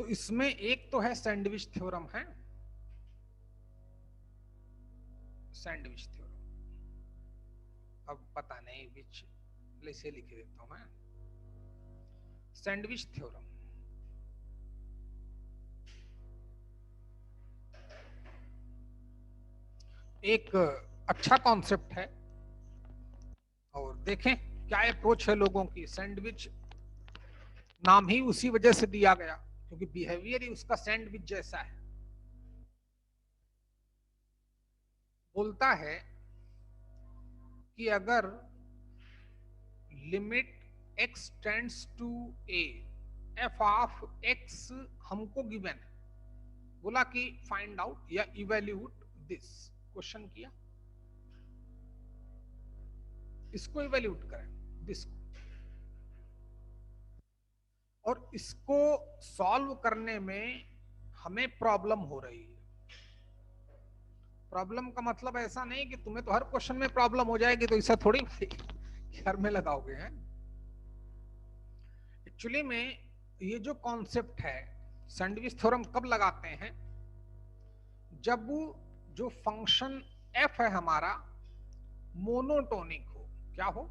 इसमें एक तो है सैंडविच थ्योरम है, सैंडविच थ्योरम, अब पता नहीं विच से लिख देता हूं मैं, सैंडविच थ्योरम। एक अच्छा कॉन्सेप्ट है और देखें क्या अप्रोच है लोगों की। सैंडविच नाम ही उसी वजह से दिया गया क्योंकि बिहेवियर ही उसका सैंडविच जैसा है। बोलता है कि अगर limit x tends to a f of x हमको गिवन है, बोला कि फाइंड आउट या इवेल्यूट दिस, क्वेश्चन किया, इसको इवेल्यूट करें दिस को, और इसको सॉल्व करने में हमें प्रॉब्लम हो रही है। प्रॉब्लम का मतलब ऐसा नहीं कि तुम्हें तो हर क्वेश्चन में प्रॉब्लम हो जाएगी, तो ऐसा थोड़ी घर में लगाओगे हैं। एक्चुअली में ये जो कॉन्सेप्ट है सैंडविच थ्योरम कब लगाते हैं, जब जो फंक्शन f है हमारा मोनोटोनिक हो। क्या हो?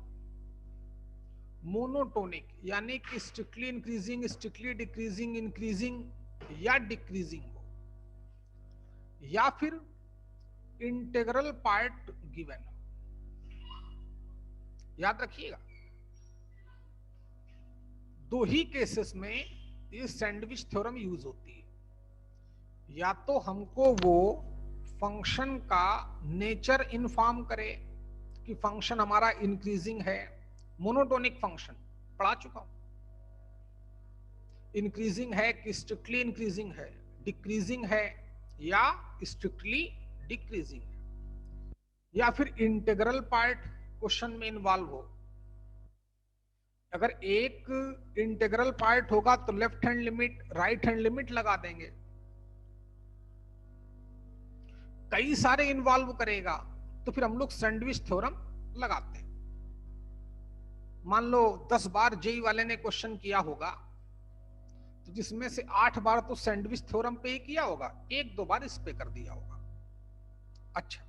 मोनोटोनिक, यानी कि strictly increasing, strictly decreasing, increasing या डिक्रीजिंग हो, या फिर इंटीग्रल पार्ट गिवन हो। याद रखिएगा, दो ही केसेस में ये सैंडविच थ्योरम यूज होती है। या तो हमको वो फंक्शन का नेचर इन्फॉर्म करे कि फंक्शन हमारा इंक्रीजिंग है, मोनोटोनिक फंक्शन पढ़ा चुका हूं, इंक्रीजिंग है कि स्ट्रिक्टली इंक्रीजिंग है, डिक्रीजिंग है या स्ट्रिक्टली डिक्रीजिंग है, या फिर इंटीग्रल पार्ट क्वेश्चन में इन्वॉल्व हो। अगर एक इंटीग्रल पार्ट होगा तो left hand limit, right hand limit लगा देंगे। कई सारे इन्वॉल्व करेगा तो फिर हम लोग सैंडविच थ्योरम लगाते हैं। मान लो 10 बार जेई वाले ने क्वेश्चन किया होगा, तो जिसमें से 8 बार तो सैंडविच थ्योरम पे ही किया होगा, 1-2 बार इस पे कर दिया होगा। अच्छा,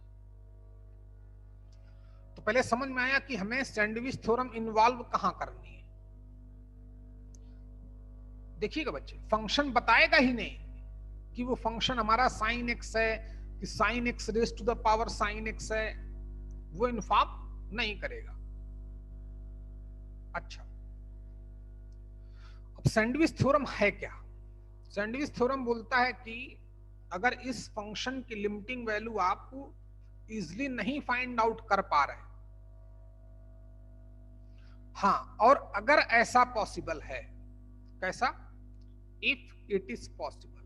तो पहले समझ में आया कि हमें सैंडविच थ्योरम इन्वॉल्व कहां करनी है। देखिएगा बच्चे, फंक्शन बताएगा ही नहीं कि वो फंक्शन हमारा साइन एक्स है कि sine x raise to the power sine x है, वो इन्फॉर्म नहीं करेगा। अच्छा, अब सैंडविच थ्योरम है क्या? सैंडविच थ्योरम बोलता है कि अगर इस फंक्शन की लिमिटिंग वैल्यू आप इजिली नहीं फाइंड आउट कर पा रहे, हाँ, और अगर ऐसा पॉसिबल है, कैसा? इफ इट इज पॉसिबल,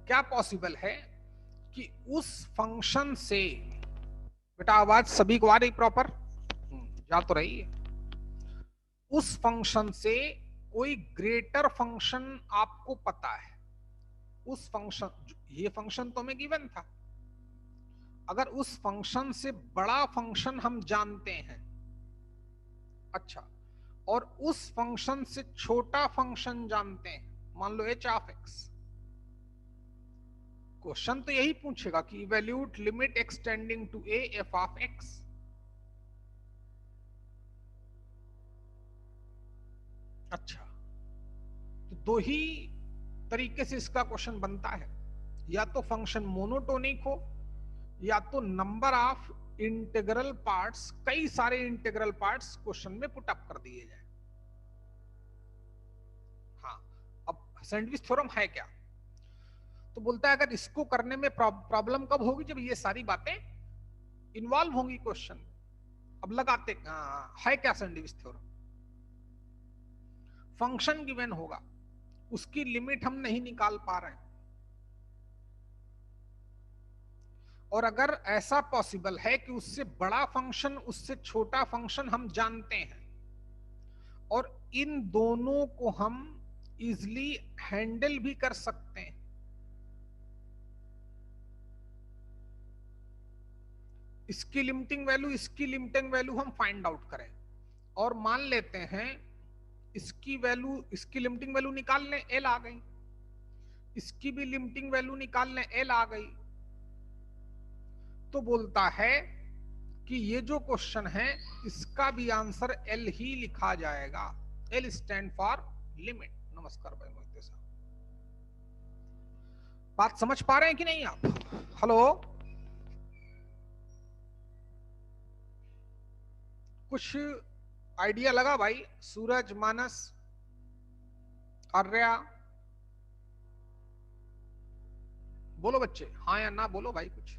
क्या पॉसिबल है कि उस फंक्शन से, बेटा आवाज सभी को आ रही प्रॉपर? जा तो रही है। उस फंक्शन से कोई ग्रेटर फंक्शन आपको पता है, उस फंक्शन, ये फंक्शन तो हमें गिवन था, अगर उस फंक्शन से बड़ा फंक्शन हम जानते हैं, अच्छा, और उस फंक्शन से छोटा फंक्शन जानते हैं, मान लो h ऑफ x, क्वेश्चन तो यही पूछेगा कि evaluate limit extending to a f of x। अच्छा, तो दो ही तरीके से इसका क्वेश्चन बनता है, या तो फंक्शन मोनोटोनिक हो, या तो नंबर ऑफ इंटीग्रल पार्ट्स, कई सारे इंटीग्रल पार्ट्स क्वेश्चन में पुट अप कर दिए जाए। हाँ, अब सैंडविच थ्योरम है क्या? तो बोलता है अगर इसको करने में प्रॉब्लम कब होगी, जब ये सारी बातें इन्वॉल्व होंगी क्वेश्चन। अब लगाते है क्या सैंडविच थ्योरम? फंक्शन गिवन होगा, उसकी लिमिट हम नहीं निकाल पा रहे हैं, और अगर ऐसा पॉसिबल है कि उससे बड़ा फंक्शन, उससे छोटा फंक्शन हम जानते हैं, और इन दोनों को हम इजिली हैंडल भी कर सकते हैं, इसकी लिमिटिंग वैल्यू, इसकी लिमिटिंग वैल्यू हम फाइंड आउट करें, और मान लेते हैं इसकी वैल्यू, इसकी लिमिटिंग वैल्यू निकाल लें, एल आ गई, इसकी भी लिमिटिंग वैल्यू निकाल लें, एल आ गई, तो बोलता है कि ये जो क्वेश्चन है इसका भी आंसर एल ही लिखा जाएगा। L stand for limit. नमस्कार भाई मोहित साहब, बात समझ पा रहे हैं कि नहीं आप? हेलो, कुछ आइडिया लगा भाई? सूरज, मानस, आर्या, बोलो बच्चे, हाँ या ना बोलो भाई। कुछ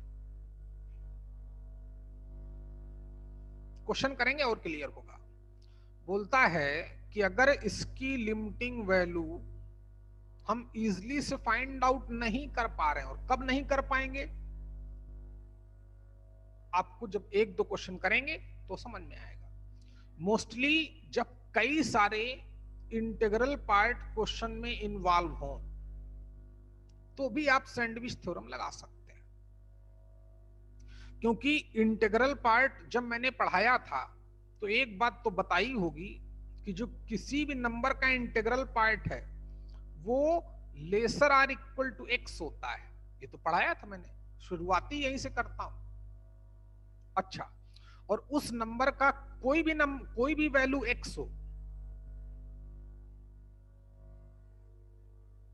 क्वेश्चन करेंगे और क्लियर होगा। बोलता है कि अगर इसकी लिमिटिंग वैल्यू हम इजीली से फाइंड आउट नहीं कर पा रहे हैं, और कब नहीं कर पाएंगे, आपको जब एक दो क्वेश्चन करेंगे तो समझ में आएगा। मोस्टली जब कई सारे इंटीग्रल पार्ट क्वेश्चन में इन्वॉल्व हो तो भी आप सैंडविच थ्योरम लगा सकते हैं, क्योंकि इंटीग्रल पार्ट जब मैंने पढ़ाया था तो एक बात तो बताई होगी कि जो किसी भी नंबर का इंटीग्रल पार्ट है वो lesser or equal to x होता है। ये तो पढ़ाया था मैंने, शुरुआती यहीं से करता हूं। अच्छा, और उस नंबर का कोई भी वैल्यू एक्स हो,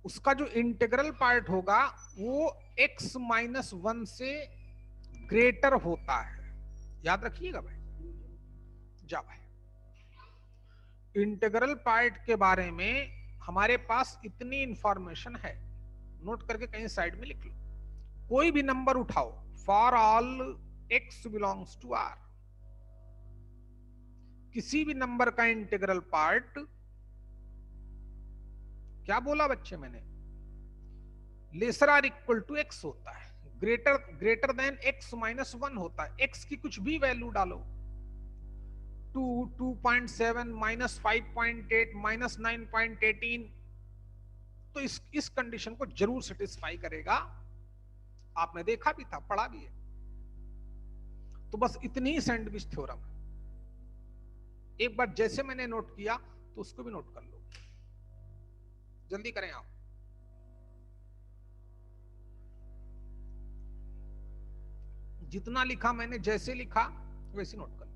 उसका जो इंटीग्रल पार्ट होगा वो x -1 से ग्रेटर होता है। याद रखिएगा भाई। जा भाई, इंटीग्रल पार्ट के बारे में हमारे पास इतनी इंफॉर्मेशन है, नोट करके कहीं साइड में लिख लो। कोई भी नंबर उठाओ, for all x belongs to r, किसी भी नंबर का इंटीग्रल पार्ट, क्या बोला बच्चे मैंने, lesser or equal to x होता है, ग्रेटर देन x -1 होता है। x की कुछ भी वैल्यू डालो, 2, 2.7, -5.8, -9.18, तो इस कंडीशन को जरूर सेटिस्फाई करेगा। आपने देखा भी था, पढ़ा भी है। तो बस इतनी ही सैंडविच थ्योरम है। एक बार जैसे मैंने नोट किया तो उसको भी नोट कर लो, जल्दी करें आप। जितना लिखा मैंने, जैसे लिखा वैसे नोट कर लो।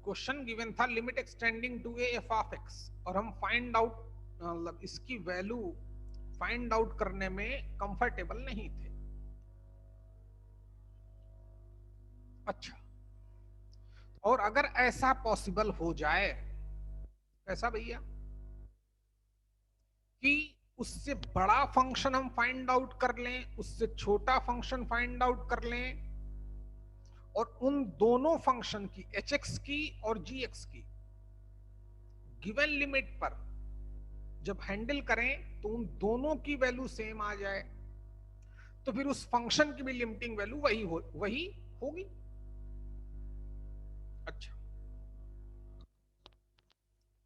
क्वेश्चन गिवन था limit extending to a f of x, और हम फाइंड आउट, मतलब इसकी वैल्यू फाइंड आउट करने में कंफर्टेबल नहीं थे। अच्छा, और अगर ऐसा पॉसिबल हो जाए, ऐसा भैया, कि उससे बड़ा फंक्शन हम फाइंड आउट कर लें, उससे छोटा फंक्शन फाइंड आउट कर लें, और उन दोनों फंक्शन की, एच एक्स की और जी एक्स की, गिवन लिमिट पर जब हैंडल करें तो उन दोनों की वैल्यू सेम आ जाए, तो फिर उस फंक्शन की भी लिमिटिंग वैल्यू वही होगी। अच्छा,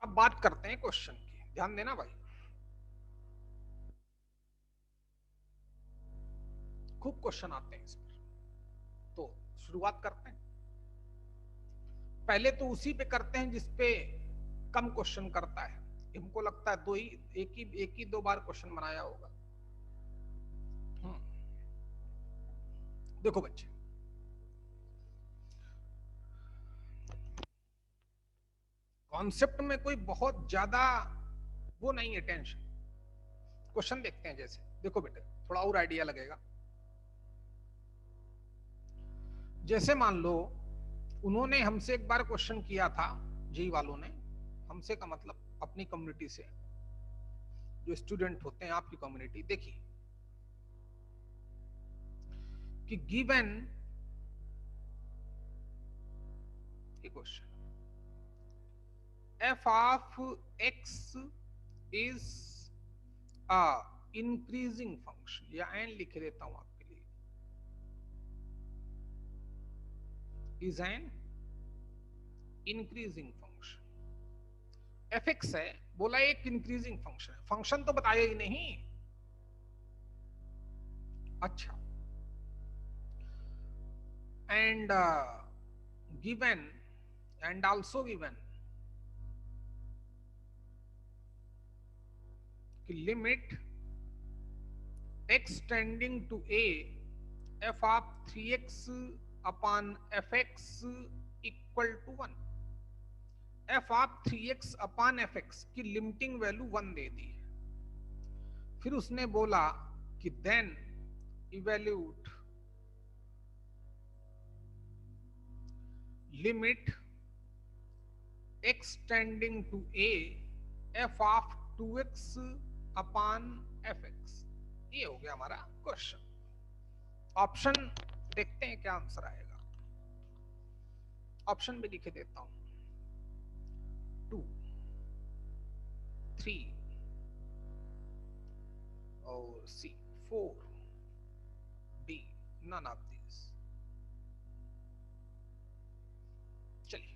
अब बात करते हैं क्वेश्चन की, ध्यान देना भाई, खूब क्वेश्चन आते हैं इस पर। तो शुरुआत करते हैं, पहले तो उसी पे करते हैं जिसपे कम क्वेश्चन करता है। हमको लगता है एक ही दो बार क्वेश्चन बनाया होगा। देखो बच्चे, कॉन्सेप्ट में कोई बहुत ज्यादा वो नहीं है, टेंशन। क्वेश्चन देखते हैं, जैसे देखो बेटे, थोड़ा और आइडिया लगेगा। जैसे मान लो उन्होंने हमसे एक बार क्वेश्चन किया था, जी वालों ने हमसे, का मतलब अपनी कम्युनिटी से, जो स्टूडेंट होते हैं आपकी कम्युनिटी, देखिए कि given question f of x is a increasing function, या n लिख देता हूं आपके लिए, is an increasing function। fx है, बोला एक इंक्रीजिंग फंक्शन है, फंक्शन तो बताया ही नहीं, अच्छा, and given and also given कि limit x tending to a f of 3x upon fx equal to 1, f of 3x upon fx की लिमिटिंग वैल्यू 1 दे दी है। फिर उसने बोला कि then evaluate limit x tending to a f of 2x upon fx। ये हो गया हमारा क्वेश्चन। ऑप्शन देखते हैं क्या आंसर आएगा। ऑप्शन भी लिखे देता हूं, 2, 3 और C, 4, D, none of these। चलिए,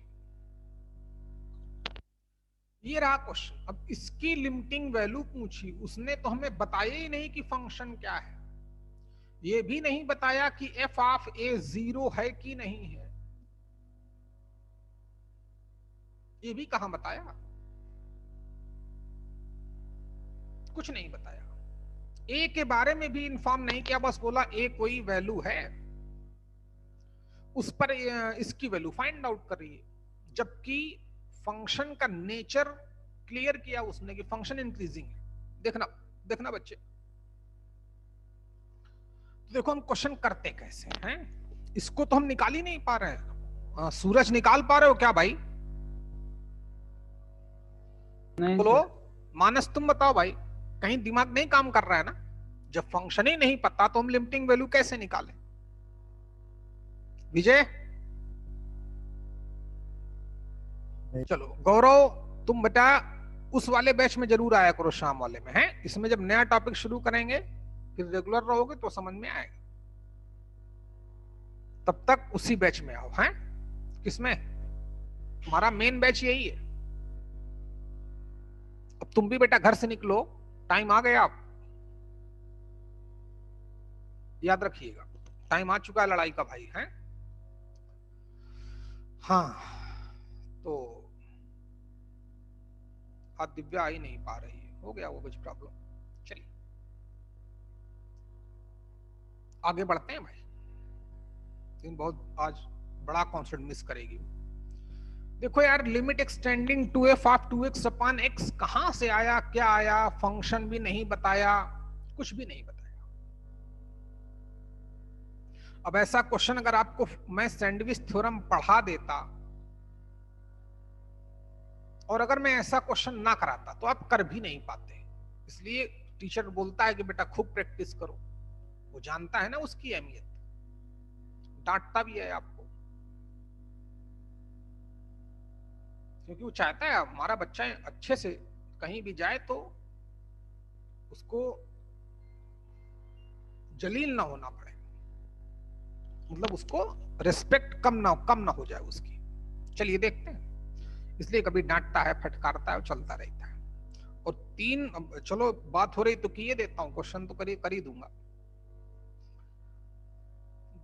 ये रहा क्वेश्चन। अब इसकी लिमिटिंग वैल्यू पूछी, उसने तो हमें बताया ही नहीं कि फंक्शन क्या है, ये भी नहीं बताया कि f ऑफ a 0 है कि नहीं है, ये भी कहां बताया, कुछ नहीं बताया। a के बारे में भी इन्फॉर्म नहीं किया, बस बोला a कोई वैल्यू है, उस पर इसकी वैल्यू फाइंड आउट कर रही है, जबकि फंक्शन का नेचर क्लियर किया उसने कि फंक्शन इंक्रीजिंग है। देखना देखना बच्चे, तो देखो हम क्वेश्चन करते कैसे हैं, इसको तो हम निकाल ही नहीं पा रहे हैं। सूरज निकाल पा रहे हो क्या भाई? नहीं बोलो मानस, तुम बताओ भाई, कहीं दिमाग नहीं काम कर रहा है ना? जब फंक्शन ही नहीं पता तो हम लिमिटिंग वैल्यू कैसे निकालें? विजय, चलो गौरव, तुम बेटा उस वाले बैच में जरूर आया करो, शाम वाले में है। इसमें जब नया टॉपिक शुरू करेंगे फिर रेगुलर रहोगे तो समझ में आएगा, तब तक उसी बैच में आओ। हैं किसमें? तुम्हारा मेन बैच यही है। अब तुम भी बेटा घर से निकलो, टाइम आ गया, आप याद रखिएगा, टाइम आ चुका है लड़ाई का भाई। है हाँ, तो आज दिव्या आ ही नहीं पा रही है, हो गया वो कुछ प्रॉब्लम। चलिए आगे बढ़ते हैं भाई, लेकिन बहुत आज बड़ा कॉन्सेप्ट मिस करेगी। देखो यार, limit extending to f of 2x upon x कहां से आया, क्या आया, फंक्शन भी नहीं बताया, कुछ भी नहीं बताया। अब ऐसा क्वेश्चन अगर आपको मैं सैंडविच थ्योरम पढ़ा देता और अगर मैं ऐसा क्वेश्चन ना कराता तो आप कर भी नहीं पाते। इसलिए टीचर बोलता है कि बेटा खूब प्रैक्टिस करो, वो जानता है ना उसकी अहमियत, डांटता भी है आपको, क्योंकि वो चाहता है हमारा बच्चा अच्छे से कहीं भी जाए तो उसको जलील ना होना पड़े, मतलब उसको रिस्पेक्ट कम ना हो जाए उसकी। चलिए देखते हैं, इसलिए कभी डांटता है, फटकारता है, चलता रहता है। और 3, चलो बात हो रही तो किए देता हूं, क्वेश्चन तो कर ही दूंगा।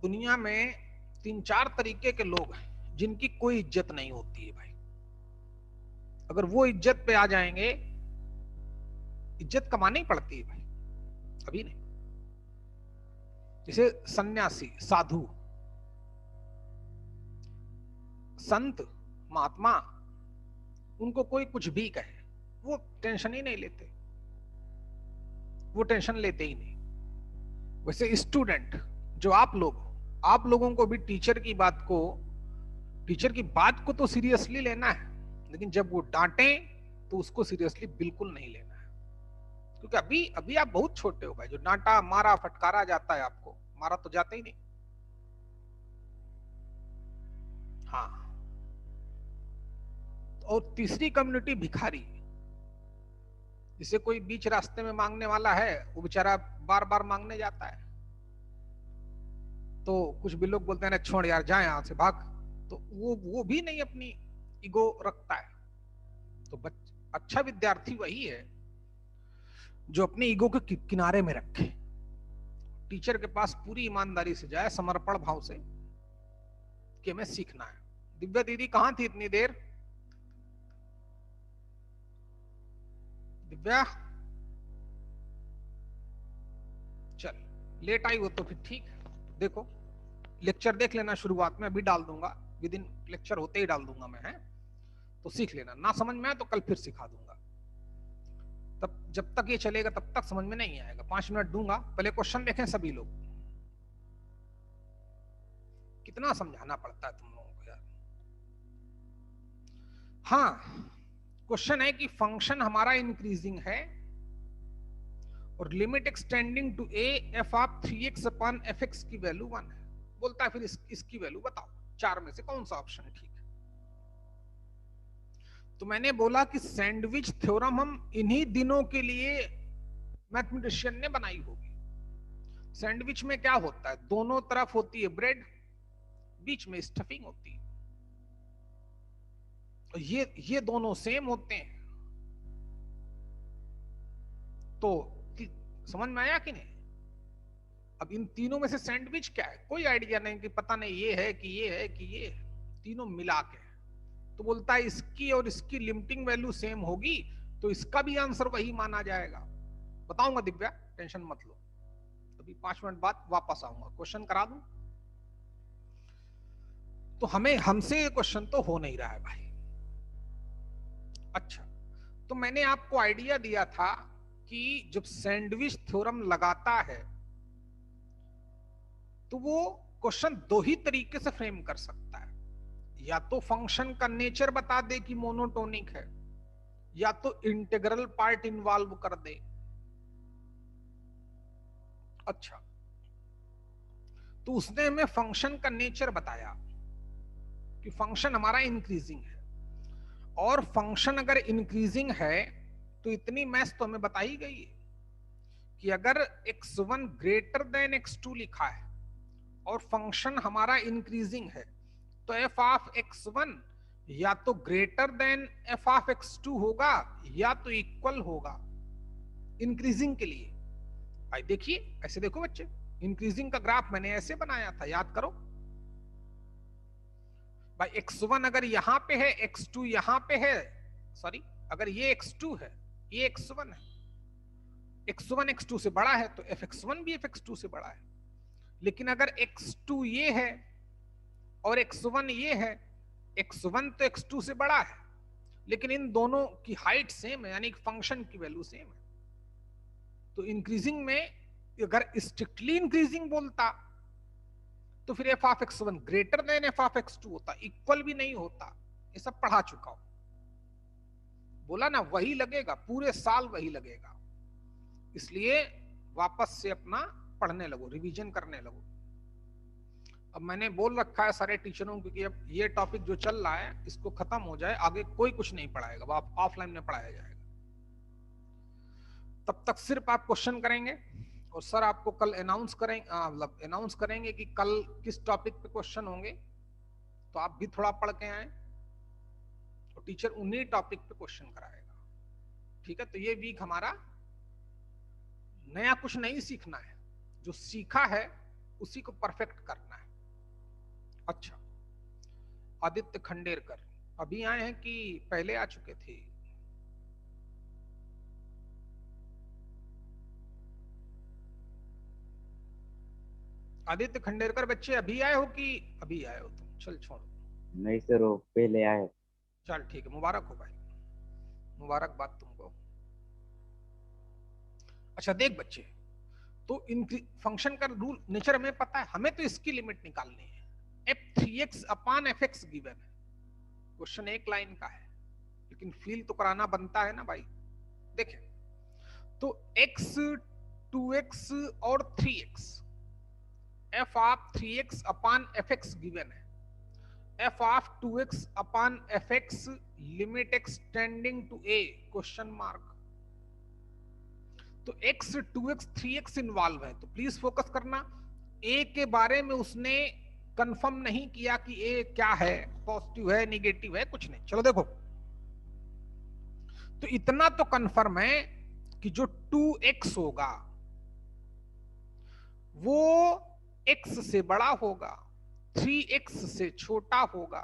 दुनिया में 3-4 तरीके के लोग हैं जिनकी कोई इज्जत नहीं होती है भाई। अगर वो इज्जत पे आ जाएंगे, इज्जत कमानी पड़ती है भाई, अभी नहीं। जैसे सन्यासी, साधु, संत, महात्मा, उनको कोई कुछ भी कहे वो टेंशन ही नहीं लेते, वो टेंशन लेते ही नहीं। वैसे स्टूडेंट जो आप लोगों को भी टीचर की बात को तो सीरियसली लेना है, लेकिन जब वो डांटे तो उसको सीरियसली बिल्कुल नहीं लेना है, क्योंकि अभी आप बहुत छोटे हो भाई। जो डांटा मारा फटकारा जाता है, आपको मारा तो जाता ही नहीं। हाँ, और तीसरी कम्युनिटी भिखारी, जिसे कोई बीच रास्ते में मांगने वाला है, वो बेचारा बार बार मांगने जाता है, तो कुछ भी लोग बोलते हैं ना छोड़ यार, जा यहां से भाग, तो वो भी नहीं अपनी ईगो रखता है। तो अच्छा विद्यार्थी वही है जो अपने ईगो के किनारे में रखे, टीचर के पास पूरी ईमानदारी से जाए, समर्पण भाव से कि हमें सीखना है। दिव्या दीदी कहां थी इतनी देर? दिव्या चल लेट आई हो तो फिर ठीक। देखो लेक्चर देख लेना शुरुआत में, अभी डाल दूंगा, विद इन लेक्चर होते ही डाल दूंगा मैं, है तो सीख लेना। ना समझ में आए तो कल फिर सिखा दूंगा। तब जब तक ये चलेगा तब तक समझ में नहीं आएगा। 5 मिनट दूंगा, पहले क्वेश्चन देखें सभी लोग। कितना समझाना पड़ता है तुम लोगों को यार। हाँ, क्वेश्चन है कि फंक्शन हमारा इंक्रीजिंग है और limit extending to a f of 3x upon fx की वैल्यू 1 है। बोलता है फिर इसकी वैल्यू बताओ, 4 में से कौन सा ऑप्शन ठीक है। तो मैंने बोला कि सैंडविच थ्योरम हम इन्हीं दिनों के लिए मैथमेटिशियन ने बनाई होगी। सैंडविच में क्या होता है, दोनों तरफ होती है ब्रेड, बीच में स्टफिंग होती है। ये दोनों सेम होते हैं। तो समझ में आया कि नहीं? अब इन तीनों में से सैंडविच क्या है, कोई आइडिया नहीं कि पता नहीं ये है कि ये है कि ये है, तीनों मिला के। तो बोलता है इसकी और इसकी लिमिटिंग वैल्यू सेम होगी तो इसका भी आंसर वही माना जाएगा। बताऊंगा दिव्या, टेंशन मत लो। अभी 5 मिनट बाद वापस आऊंगा, क्वेश्चन करा दूं। तो हमसे ये क्वेश्चन तो हो नहीं रहा है भाई। अच्छा, तो मैंने आपको आइडिया दिया था कि जब सैंडविच थ्योरम लगाता है तो वो क्वेश्चन दो ही तरीके से फ्रेम कर सकता है। या तो फंक्शन का नेचर बता दे कि मोनोटोनिक है, या तो इंटीग्रल पार्ट इन्वॉल्व कर दे। अच्छा, तो उसने हमें फंक्शन का नेचर बताया कि फंक्शन हमारा इंक्रीजिंग है, और फंक्शन अगर इंक्रीजिंग है तो इतनी मैथ तो हमें बता ही गई है कि अगर x1 ग्रेटर देन x2 लिखा है और फंक्शन हमारा इंक्रीजिंग है तो f ऑफ x1 या तो greater then f of x2 होगा या तो इक्वल होगा इंक्रीजिंग के लिए। भाई देखिए, ऐसे देखो बच्चे, इंक्रीजिंग का ग्राफ मैंने ऐसे बनाया था, याद करो भाई। x1 अगर यहां पे है, x2 यहां पे है, सॉरी अगर ये x2 है, ये x1 है, x1 x2 से बड़ा है तो fx1 भी fx2 से बड़ा है। लेकिन अगर x2 ये है और x1 ये है, x1 तो x2 से बड़ा है लेकिन इन दोनों की हाइट सेम है, यानी फंक्शन की वैल्यू सेम है। तो इंक्रीजिंग में अगर स्ट्रिक्टली इंक्रीजिंग बोलता तो फिर f of x1 greater than f of x2 होता, इक्वल भी नहीं होता। ये सब पढ़ा चुका हूं, बोला ना वही लगेगा, पूरे साल वही लगेगा। इसलिए वापस से अपना पढ़ने लगो, रिवीजन करने लगो। अब मैंने बोल रखा है सारे टीचरों को कि अब ये टॉपिक जो चल रहा है इसको खत्म हो जाए, आगे कोई कुछ नहीं पढ़ाएगा, वो आप ऑफलाइन में पढ़ाया जाएगा। तब तक सिर्फ आप क्वेश्चन करेंगे और सर आपको कल अनाउंस करेंगे, मतलब अनाउंस करेंगे कि कल किस टॉपिक पे क्वेश्चन होंगे। तो आप भी थोड़ा पढ़ के आए और टीचर उन्हीं टॉपिक पे क्वेश्चन कराएगा। ठीक है, तो ये वीक हमारा नया कुछ नहीं सीखना है, जो सीखा है उसी को परफेक्ट करना है। अच्छा, आदित्य खंडेरकर अभी आए हैं कि पहले आ चुके थे? आदित्य खंडेरकर बच्चे अभी आए हो कि अभी आए हो तुम? चल छोड़ो, नहीं सर, वो पहले आए। चल ठीक है, मुबारक हो भाई, मुबारकबाद तुमको। अच्छा देख बच्चे, तो इन फंक्शन का रूल नेचर हमें पता है, हमें तो इसकी लिमिट निकालनी है। f3x अपॉन fx गिवन है, क्वेश्चन एक लाइन का है लेकिन फील तो कराना बनता है ना भाई। देखें तो x 2x और 3x, f of 3x upon fx given है, f of 2x upon fx limit extending to a question mark. तो x 2x 3x इन्वॉल्व है, तो प्लीज फोकस करना। a के बारे में उसने कंफर्म नहीं किया कि a क्या है, पॉजिटिव है निगेटिव है, कुछ नहीं। चलो देखो, तो इतना तो कंफर्म है कि जो 2x होगा वो x से बड़ा होगा, 3x से छोटा होगा।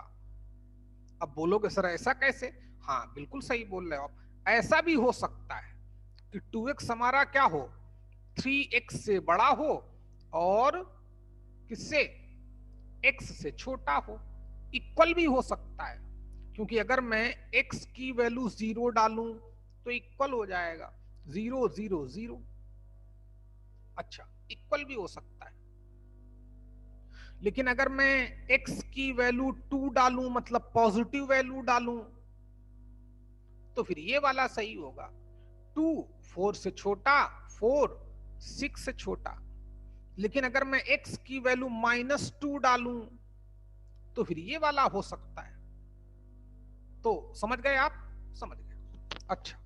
अब बोलोगे सर ऐसा कैसे? हाँ बिल्कुल सही बोल रहे हो आप, ऐसा भी हो सकता है कि 2x हमारा क्या हो, 3x से बड़ा हो और किससे, x से छोटा हो। इक्वल भी हो सकता है, क्योंकि अगर मैं x की वैल्यू 0 डालूं तो इक्वल हो जाएगा, 0 0 0। अच्छा, इक्वल भी हो सकता है। लेकिन अगर मैं x की वैल्यू 2 डालूं, मतलब पॉजिटिव वैल्यू डालूं, तो फिर ये वाला सही होगा, 2 4 से छोटा, 4 6 से छोटा। लेकिन अगर मैं x की वैल्यू -2 डालूं तो फिर ये वाला हो सकता है। तो समझ गए आप? समझ गए। अच्छा,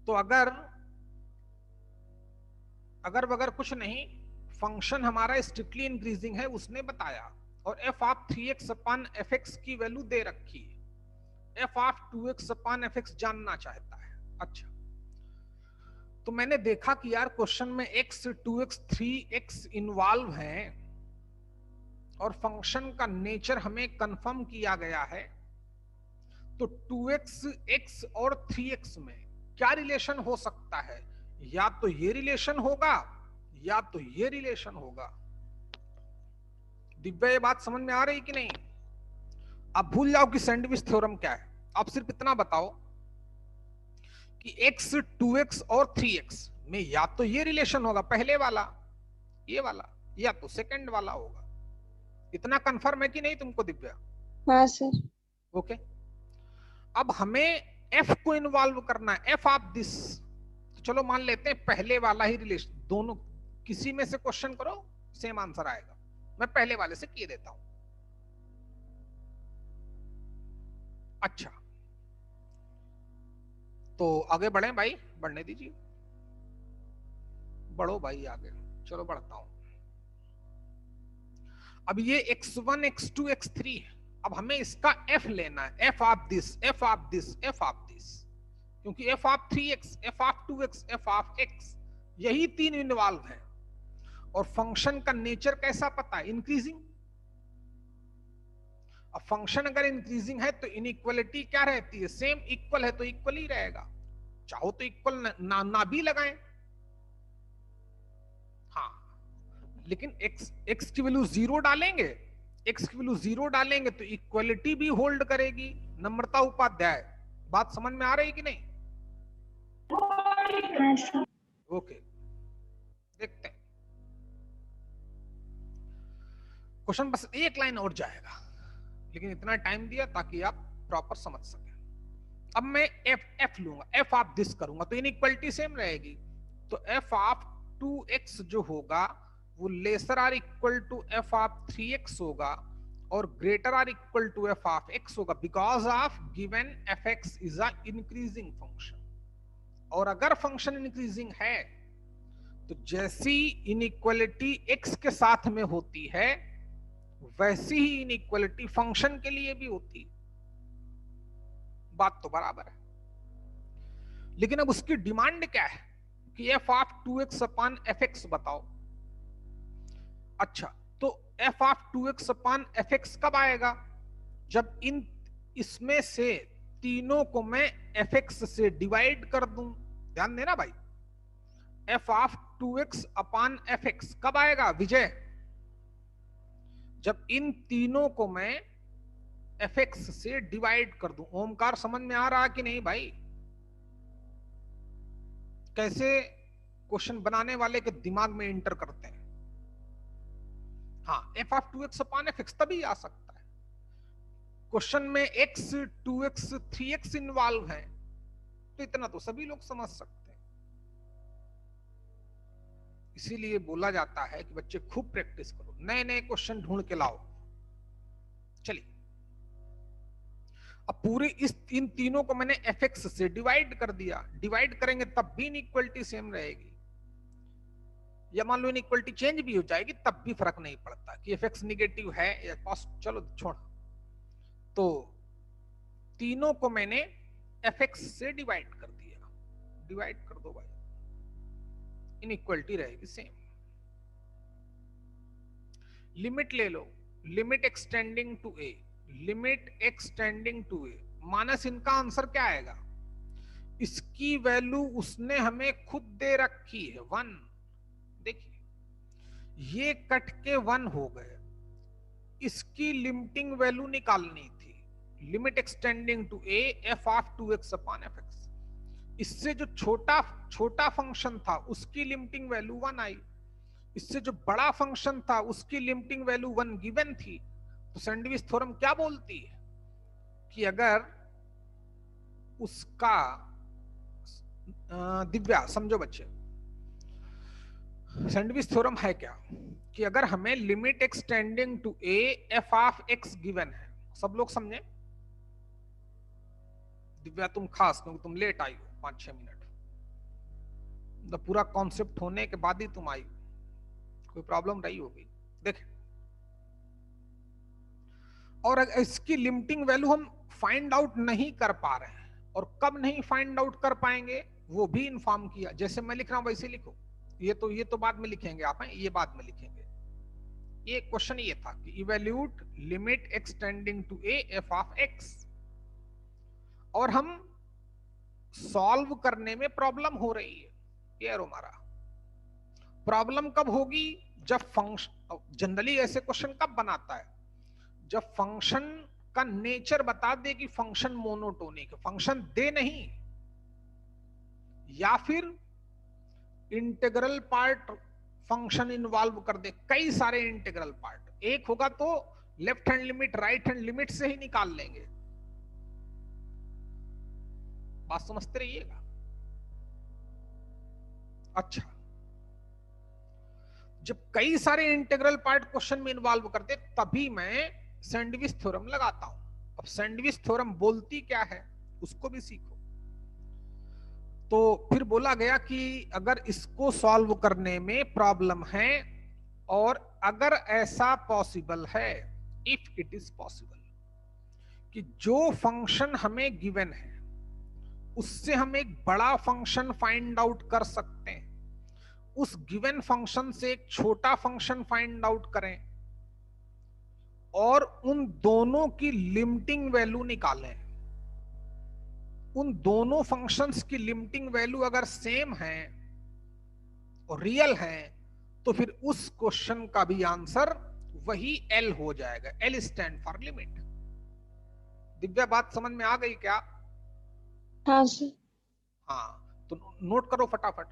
तो अगर बगैर कुछ नहीं, फंक्शन हमारा स्ट्रिक्टली इंक्रीजिंग है उसने बताया, और f of 3x upon fx की वैल्यू दे रखी है, f of 2x upon fx जानना चाहता है। अच्छा, तो मैंने देखा कि यार क्वेश्चन में x 2x 3x इन्वॉल्व है और फंक्शन का नेचर हमें कंफर्म किया गया है, तो 2x x और 3x में क्या रिलेशन हो सकता है? या तो ये रिलेशन होगा या तो ये रिलेशन होगा। दिव्या ये बात समझ में आ रही कि नहीं? आप भूल जाओ कि सैंडविच थ्योरम क्या है, आप सिर्फ इतना बताओ कि x 2x और 3x में या तो ये रिलेशन होगा, पहले वाला ये वाला, या तो सेकंड वाला होगा। इतना कंफर्म है कि नहीं तुमको दिव्या? हाँ सर। ओके, अब हमें f को इन्वॉल्व करना है, f ऑफ दिस। तो चलो मान लेते हैं पहले वाला ही रिलेशन, दोनों किसी में से क्वेश्चन करो सेम आंसर आएगा। मैं पहले वाले से किए देता हूं। अच्छा, तो आगे बढ़े भाई, बढ़ने दीजिए, बढ़ो भाई आगे। चलो बढ़ता हूं। अब ये x1 x2 x3 है, अब हमें इसका f लेना है, f of this, f of this, f of this, क्योंकि f of 3x, f of 2x, f of x, यही तीन इन्वॉल्व है। और फंक्शन का नेचर कैसा पता है? इंक्रीजिंग। अब फंक्शन अगर इंक्रीजिंग है तो इनइक्वालिटी क्या रहती है? सेम। इक्वल है तो इक्वल ही रहेगा, चाहो तो इक्वल ना भी लगाएं। हाँ, लेकिन x की वैल्यू 0 डालेंगे, x की वैल्यू 0 डालेंगे तो इक्वलिटी भी होल्ड करेगी। नम्रता उपाध्याय, बात समझ में आ रही कि नहीं? ओके, देखते हैं क्वेश्चन, बस एक लाइन और जाएगा, लेकिन इतना टाइम दिया ताकि आप प्रॉपर समझ सके। अब मैं f लूंगा, f ऑफ दिस करूंगा तो इनइक्वालिटी सेम रहेगी। तो f ऑफ 2x जो होगा वो lesser or equal to f of 3x होगा और greater or equal to f of x होगा, because of given fx is a increasing function. और अगर फंक्शन इंक्रीजिंग है तो जैसी इनइक्वालिटी x के साथ में होती है वैसी ही इनइक्वालिटी फंक्शन के लिए भी होती है। बात तो बराबर है, लेकिन अब उसकी डिमांड क्या है कि f of 2x upon fx बताओ। अच्छा, तो f of 2x upon fx कब आएगा? जब इसमें से तीनों को मैं fx से डिवाइड कर दूं। ध्यान देना भाई, f of 2x upon fx कब आएगा विजय? जब इन तीनों को मैं fx से डिवाइड कर दूं। ओमकार समझ में आ रहा कि नहीं भाई? कैसे क्वेश्चन बनाने वाले के दिमाग में इंटर करते हैं। हाँ, f of 2x upon fx तभी आ सकता है। क्वेश्चन में x 2x 3x इन्वॉल्व है, तो इतना तो सभी लोग समझ सकते हैं। इसीलिए बोला जाता है कि बच्चे खूब प्रैक्टिस करो, नए नए क्वेश्चन ढूंढ के लाओ। चलिए, अब पूरे इन तीनों को मैंने fx से डिवाइड कर दिया। डिवाइड करेंगे तब भी इनइक्वालिटी सेम रहेगी, या मान लो इनइक्वालिटी चेंज भी हो जाएगी तब भी फर्क नहीं पड़ता कि fx निगेटिव है या पॉजिटिव। चलो छोड़, तो तीनों को मैंने fx से डिवाइड कर दिया। डिवाइड कर दो भाई, इनइक्वालिटी रहेगी सेम। लिमिट ले लो, limit extending to a, limit extending to a minus इनका आंसर क्या आएगा, इसकी वैल्यू उसने हमें खुद दे रखी है 1। देखिए ये कट के 1 हो गए, इसकी लिमिटिंग वैल्यू निकालनी थी, limit extending to a f of 2x upon f x. इससे जो छोटा फंक्शन था उसकी लिमिटिंग वैल्यू 1 आई, इससे जो बड़ा फंक्शन था उसकी लिमिटिंग वैल्यू 1 गिवन थी। तो सैंडविच थ्योरम क्या बोलती है कि अगर उसका दिव्या समझो बच्चे, सैंडविच थ्योरम है क्या कि अगर हमें limit extending to a f of x given है, सब लोग समझे, दिव्या तुम खास क्योंकि तुम लेट आई हो 5-6 मिनट, पूरा कॉन्सेप्ट होने के बाद ही तुम आई, कोई प्रॉब्लम रही होगी। देखें, और इसकी लिमिटिंग वैल्यू हम फाइंड आउट नहीं कर पा रहे हैं, और कब नहीं फाइंड आउट कर पाएंगे वो भी इन्फॉर्म किया, जैसे मैं लिख रहा हूं वैसे लिखो, ये तो बाद में लिखेंगे आप, ये बाद में लिखेंगे। ये क्वेश्चन ये था कि evaluate limit extending to a f of x, और हम सॉल्व करने में प्रॉब्लम हो रही है। ये हमारा प्रॉब्लम कब होगी, जब फंक्शन, जनरली ऐसे क्वेश्चन कब बनाता है, जब फंक्शन का नेचर बता दे कि फंक्शन मोनोटोनिक, फंक्शन दे नहीं, या फिर इंटीग्रल पार्ट फंक्शन इन्वॉल्व कर दे, कई सारे इंटीग्रल पार्ट, एक होगा तो left hand limit right hand limit से ही निकाल लेंगे। बात समझते रहिएगा। अच्छा, जब कई सारे इंटीग्रल पार्ट क्वेश्चन में इन्वॉल्व करते तभी मैं सैंडविच थ्योरम लगाता हूं। अब सैंडविच थ्योरम बोलती क्या है उसको भी सीखो। तो फिर बोला गया कि अगर इसको सॉल्व करने में प्रॉब्लम है, और अगर ऐसा पॉसिबल है, इफ इट इज पॉसिबल, कि जो फंक्शन हमें गिवन है उससे हम एक बड़ा फंक्शन फाइंड आउट कर सकते हैं, उस गिवन फंक्शन से एक छोटा फंक्शन फाइंड आउट करें, और उन दोनों की लिमिटिंग वैल्यू निकालें। उन दोनों फंक्शंस की लिमिटिंग वैल्यू अगर सेम है और रियल है तो फिर उस क्वेश्चन का भी आंसर वही एल हो जाएगा। L stand for limit. Divya बात समझ में आ गई क्या? हाँ सर। हाँ, तो नोट करो फटाफट,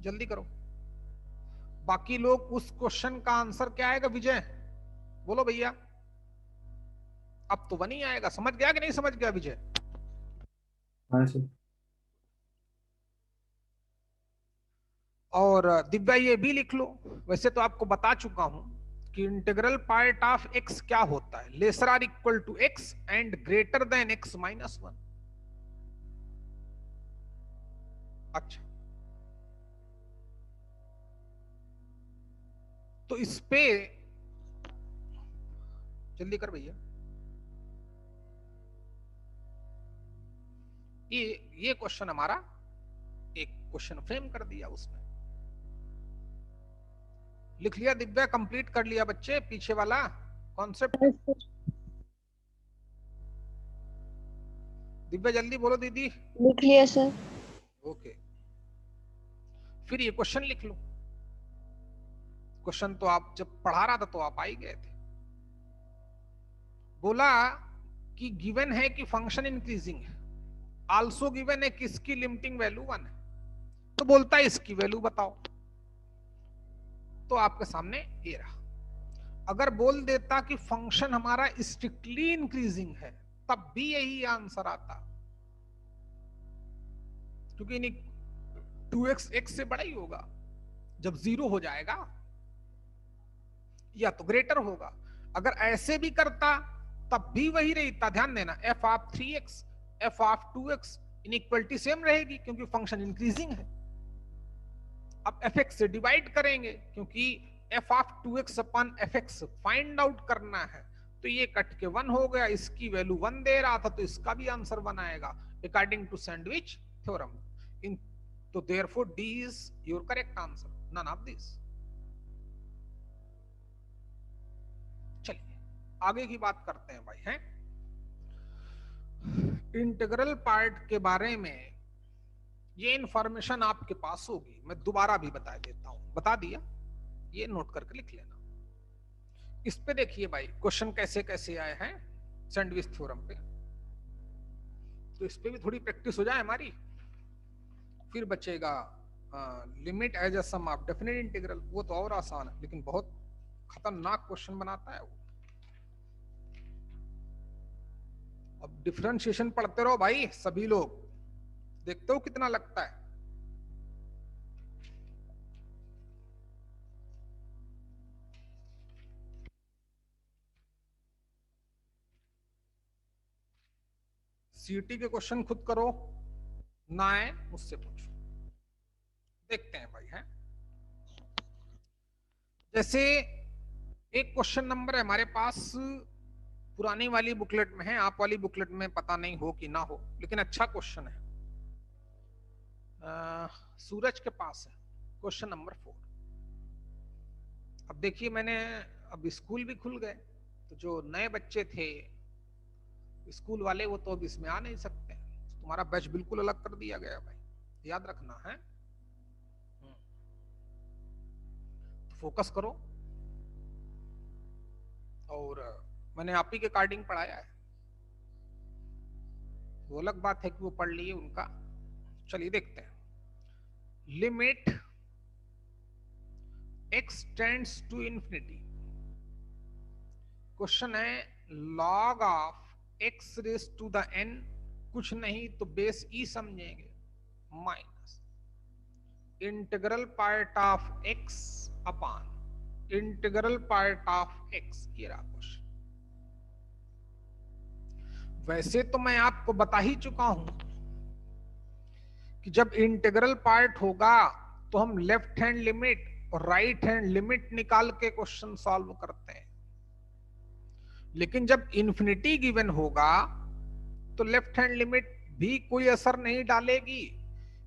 जल्दी करो। बाकी लोग उस क्वेश्चन का आंसर क्या आएगा? विजय बोलो भैया। अब तो वही आएगा। समझ गया कि नहीं समझ गया विजय? हाँ सर। और दिव्या ये भी लिख लो, वैसे तो आपको बता चुका हूं कि इंटीग्रल पार्ट ऑफ एक्स क्या होता है, lesser or equal to x and greater than x minus 1। अच्छा, तो इस पे जल्दी कर भैया। ये क्वेश्चन हमारा एक क्वेश्चन फ्रेम कर दिया, उसमें लिख लिया। दिव्या कंप्लीट कर लिया बच्चे पीछे वाला कॉन्सेप्ट? दिव्या जल्दी बोलो दीदी। लिख लिया सर। ओके, फिर ये क्वेश्चन लिख लो। क्वेश्चन तो आप जब पढ़ा रहा था तो आप आ ही गए थे। बोला कि गिवन है कि फंक्शन इंक्रीजिंग है, आल्सो गिवन है कि इसकी लिमिटिंग वैल्यू 1 है, तो बोलता है इसकी वैल्यू बताओ। तो आपके सामने ये रहा। अगर बोल देता कि फंक्शन हमारा स्ट्रिक्टली इंक्रीजिंग है तब भी यही आंसर आता, क्योंकि 2x x से बड़ा ही होगा जब 0 हो जाएगा, या तो ग्रेटर होगा। अगर ऐसे भी करता तब भी वही रहता। ध्यान देना, f of 3x f of 2x inequality same रहेगी क्योंकि फंक्शन इंक्रीजिंग है। अब fx से डिवाइड करेंगे क्योंकि f of 2x upon fx find out करना है, तो ये कट के 1 हो गया। इसकी वैल्यू 1 दे रहा था तो इसका भी आंसर 1 आएगा अकॉर्डिंग टू सैंडविच थ्योरम। तो therefore D is your correct answer, none of this. आगे की बात करते हैं भाई, हैं इंटीग्रल पार्ट के बारे में। ये इंफॉर्मेशन आपके पास होगी, मैं दोबारा भी बता देता हूं, बता दिया, ये नोट करके लिख लेना। इस पे देखिए भाई क्वेश्चन कैसे कैसे आए हैं सैंडविच थ्योरम पे, तो इस पे भी थोड़ी प्रैक्टिस हो जाए हमारी, फिर बचेगा limit as a sum of definite integral. वो तो और आसान है, लेकिन बहुत खतरनाक क्वेश्चन बनाता है वो। अब डिफरेंशिएशन पढ़ते रहो भाई सभी लोग, देखते हो कितना लगता है। सीटी के क्वेश्चन खुद करो, ना आए मुझसे पूछो, देखते हैं भाई, हैं जैसे एक क्वेश्चन नंबर है हमारे पास, पुरानी वाली बुकलेट में है, आप वाली बुकलेट में पता नहीं हो कि ना हो, लेकिन अच्छा क्वेश्चन है। सूरज के पास है क्वेश्चन नंबर 4। अब देखिए मैंने, अब स्कूल भी खुल गए, तो जो नए बच्चे थे स्कूल वाले वो तो अब इसमें आ नहीं सकते, तो तुम्हारा बैच बिल्कुल अलग कर दिया गया भाई, याद रखना है। फोकस करो, और मैंने आप ही के कार्डिंग पढ़ाया है, वो अलग बात है कि वो पढ़ लिए उनका। चलिए देखते हैं, limit x tends to infinity. Question है log of x raise to the n, कुछ नहीं तो बेस e समझेंगे, minus integral part of x upon integral part of x। ये रहा क्वेश्चन। वैसे तो मैं आपको बता ही चुका हूं कि जब इंटीग्रल पार्ट होगा तो हम लेफ्ट हैंड लिमिट और राइट हैंड लिमिट निकाल के क्वेश्चन सॉल्व करते हैं, लेकिन जब इंफिनिटी गिवन होगा तो लेफ्ट हैंड लिमिट भी कोई असर नहीं डालेगी,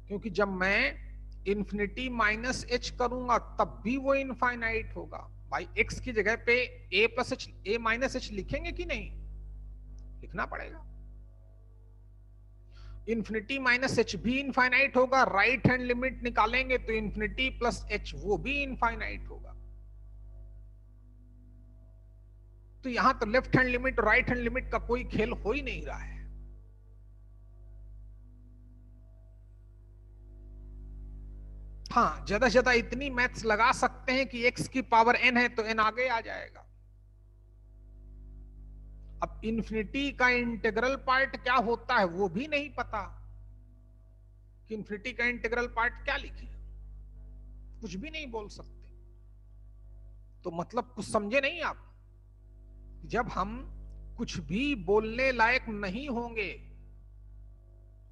क्योंकि जब मैं इंफिनिटी माइनस एच करूंगा तब भी वो इनफाइनाइट होगा। भाई एक्स की जगह पे ए प्लस एच, ए माइनस एच लिखेंगे कि नहीं, लिखना पड़ेगा। इंफिनिटी माइनस एच भी इनफाइनाइट होगा, राइट हैंड लिमिट निकालेंगे तो इंफिनिटी प्लस एच वो भी इनफाइनाइट होगा। तो यहां तो लेफ्ट हैंड लिमिट और राइट हैंड लिमिट का कोई खेल हो ही नहीं रहा है। हाँ, ज्यादा से ज्यादा इतनी मैथ्स लगा सकते हैं कि x की पावर n है तो n आगे आ जाएगा। अब इंफिनिटी का इंटीग्रल पार्ट क्या होता है वो भी नहीं पता कि इंफिनिटी का इंटीग्रल पार्ट क्या लिखे, कुछ भी नहीं बोल सकते। तो मतलब कुछ समझे नहीं आप, जब हम कुछ भी बोलने लायक नहीं होंगे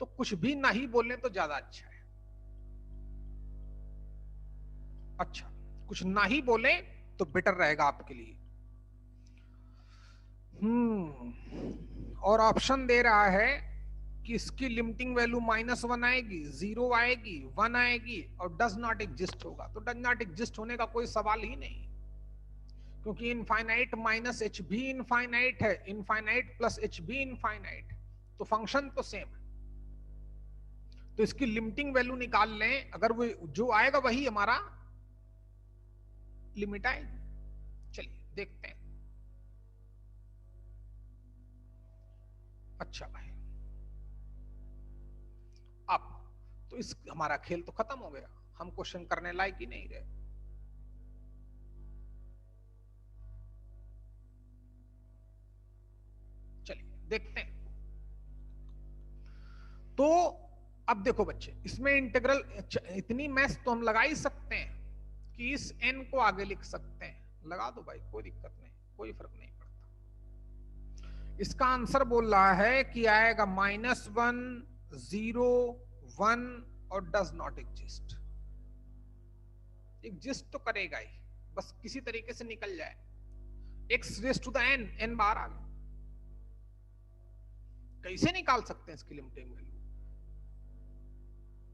तो कुछ भी नहीं बोलने तो ज्यादा अच्छा है। अच्छा, कुछ ना ही बोले तो बेटर रहेगा आपके लिए। और ऑप्शन दे रहा है कि इसकी लिमिटिंग वैल्यू -1 आएगी, 0 आएगी, 1 आएगी और डज नॉट एग्जिस्ट होगा। तो डज नॉट एग्जिस्ट होने का कोई सवाल ही नहीं, क्योंकि इनफाइनाइट माइनस एच भी इनफाइनाइट है, इनफाइनाइट प्लस एच भी इनफाइनाइट, तो फंक्शन तो सेम है। तो इसकी लिमिटिंग वैल्यू निकाल लें, अगर वो जो आएगा वही हमारा लिमिट आएगी। चलिए देखते हैं। अच्छा भाई, अब तो इस हमारा खेल तो खत्म हो गया, हम क्वेश्चन करने लायक ही नहीं रहे। चलिए देखते हैं। तो अब देखो बच्चे, इसमें इंटीग्रल इतनी मैथ्स तो हम लगा ही सकते हैं कि इस n को आगे लिख सकते हैं, लगा दो भाई, कोई दिक्कत नहीं, कोई फर्क नहीं पड़ता। इसका आंसर बोल रहा है कि आएगा -1, 0, 1 और डज नॉट एग्जिस्ट। एग्जिस्ट तो करेगा ही, बस किसी तरीके से निकल जाए। x raise to the n, n बाहर आ गया, कैसे निकाल सकते हैं इसकी लिमिटिंग वैल्यू।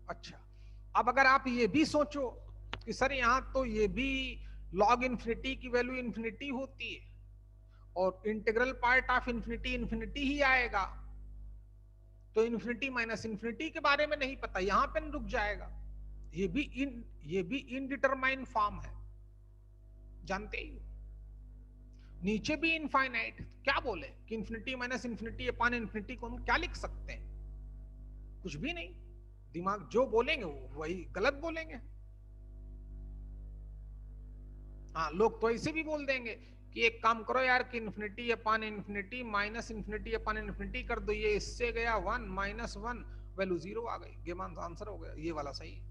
अच्छा, अब अगर आप ये भी सोचो कि सर यहां तो ये भी लॉग इन्फिनिटी की वैल्यू इन्फिनिटी होती है और integral part of infinity infinity ही आएगा, तो इन्फिनिटी माइनस इन्फिनिटी के बारे में नहीं पता, यहां पे रुक जाएगा। ये भी इनडिटरमाइन फॉर्म है, जानते ही हो। नीचे भी इनफाइनाइट, क्या बोले कि infinity minus infinity upon infinity को हम क्या लिख सकते हैं? कुछ भी नहीं, दिमाग जो बोलेंगे वही गलत बोलेंगे। हाँ, लोग तो ऐसे भी बोल देंगे कि एक काम करो यार कि infinity upon infinity minus infinity upon infinity कर दो, ये इससे गया 1 माइनस 1 वैल्यू 0 आ गई, गेम आंसर हो गया, ये वाला सही है।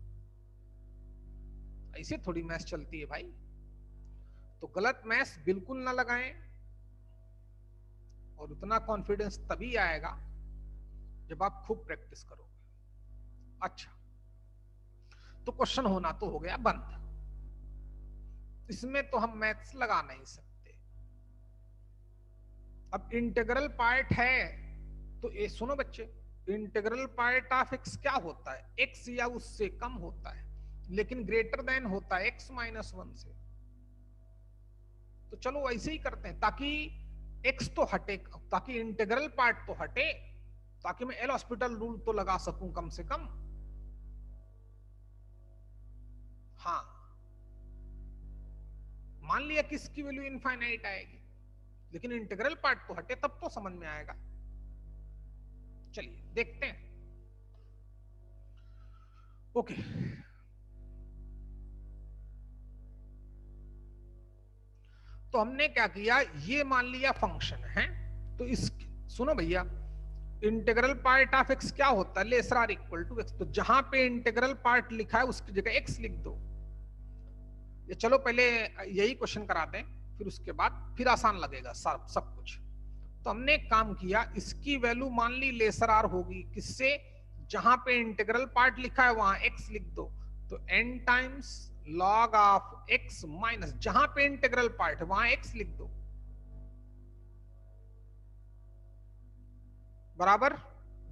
ऐसे थोड़ी मैथ चलती है भाई। तो गलत मैथ बिल्कुल ना लगाएं, और उतना कॉन्फिडेंस तभी आएगा जब आप खूब प्रैक्टिस करोगे। अच्छा, तो क्वेश्चन होना तो हो गया बंद, इसमें तो हम मैथ्स लगा नहीं सकते। अब इंटीग्रल पार्ट है, तो ये सुनो बच्चे, इंटीग्रल पार्ट ऑफ एक्स क्या होता है? एक्स या उससे कम होता है, लेकिन ग्रेटर देन होता है एक्स माइनस 1 से। तो चलो ऐसे ही करते हैं, ताकि एक्स तो हटे, ताकि इंटीग्रल पार्ट तो हटे, ताकि मैं एल हॉस्पिटल रूल तो लगा सकूं कम से कम। हाँ, मान लिया कि इसकी वैल्यू इनफाइनाइट आएगी, लेकिन इंटीग्रल पार्ट तो हटे, तब तो समझ में आएगा। चलिए देखते हैं। ओके, तो हमने क्या किया, ये मान लिया फंक्शन है, तो इस, सुनो भैया, इंटीग्रल पार्ट ऑफ एक्स क्या होता है? Lesser or equal to x. तो जहां पे इंटीग्रल पार्ट लिखा है उसकी जगह एक्स लिख दो। ये चलो पहले यही क्वेश्चन कराते हैं, फिर उसके बाद फिर आसान लगेगा सब कुछ। तो हमने एक काम किया, इसकी वैल्यू मान ली लेसर आर होगी, किससे? जहां पे इंटीग्रल पार्ट लिखा है वहां एक्स लिख दो, तो n times log of x minus, जहां पे इंटीग्रल पार्ट है वहां एक्स लिख दो, बराबर,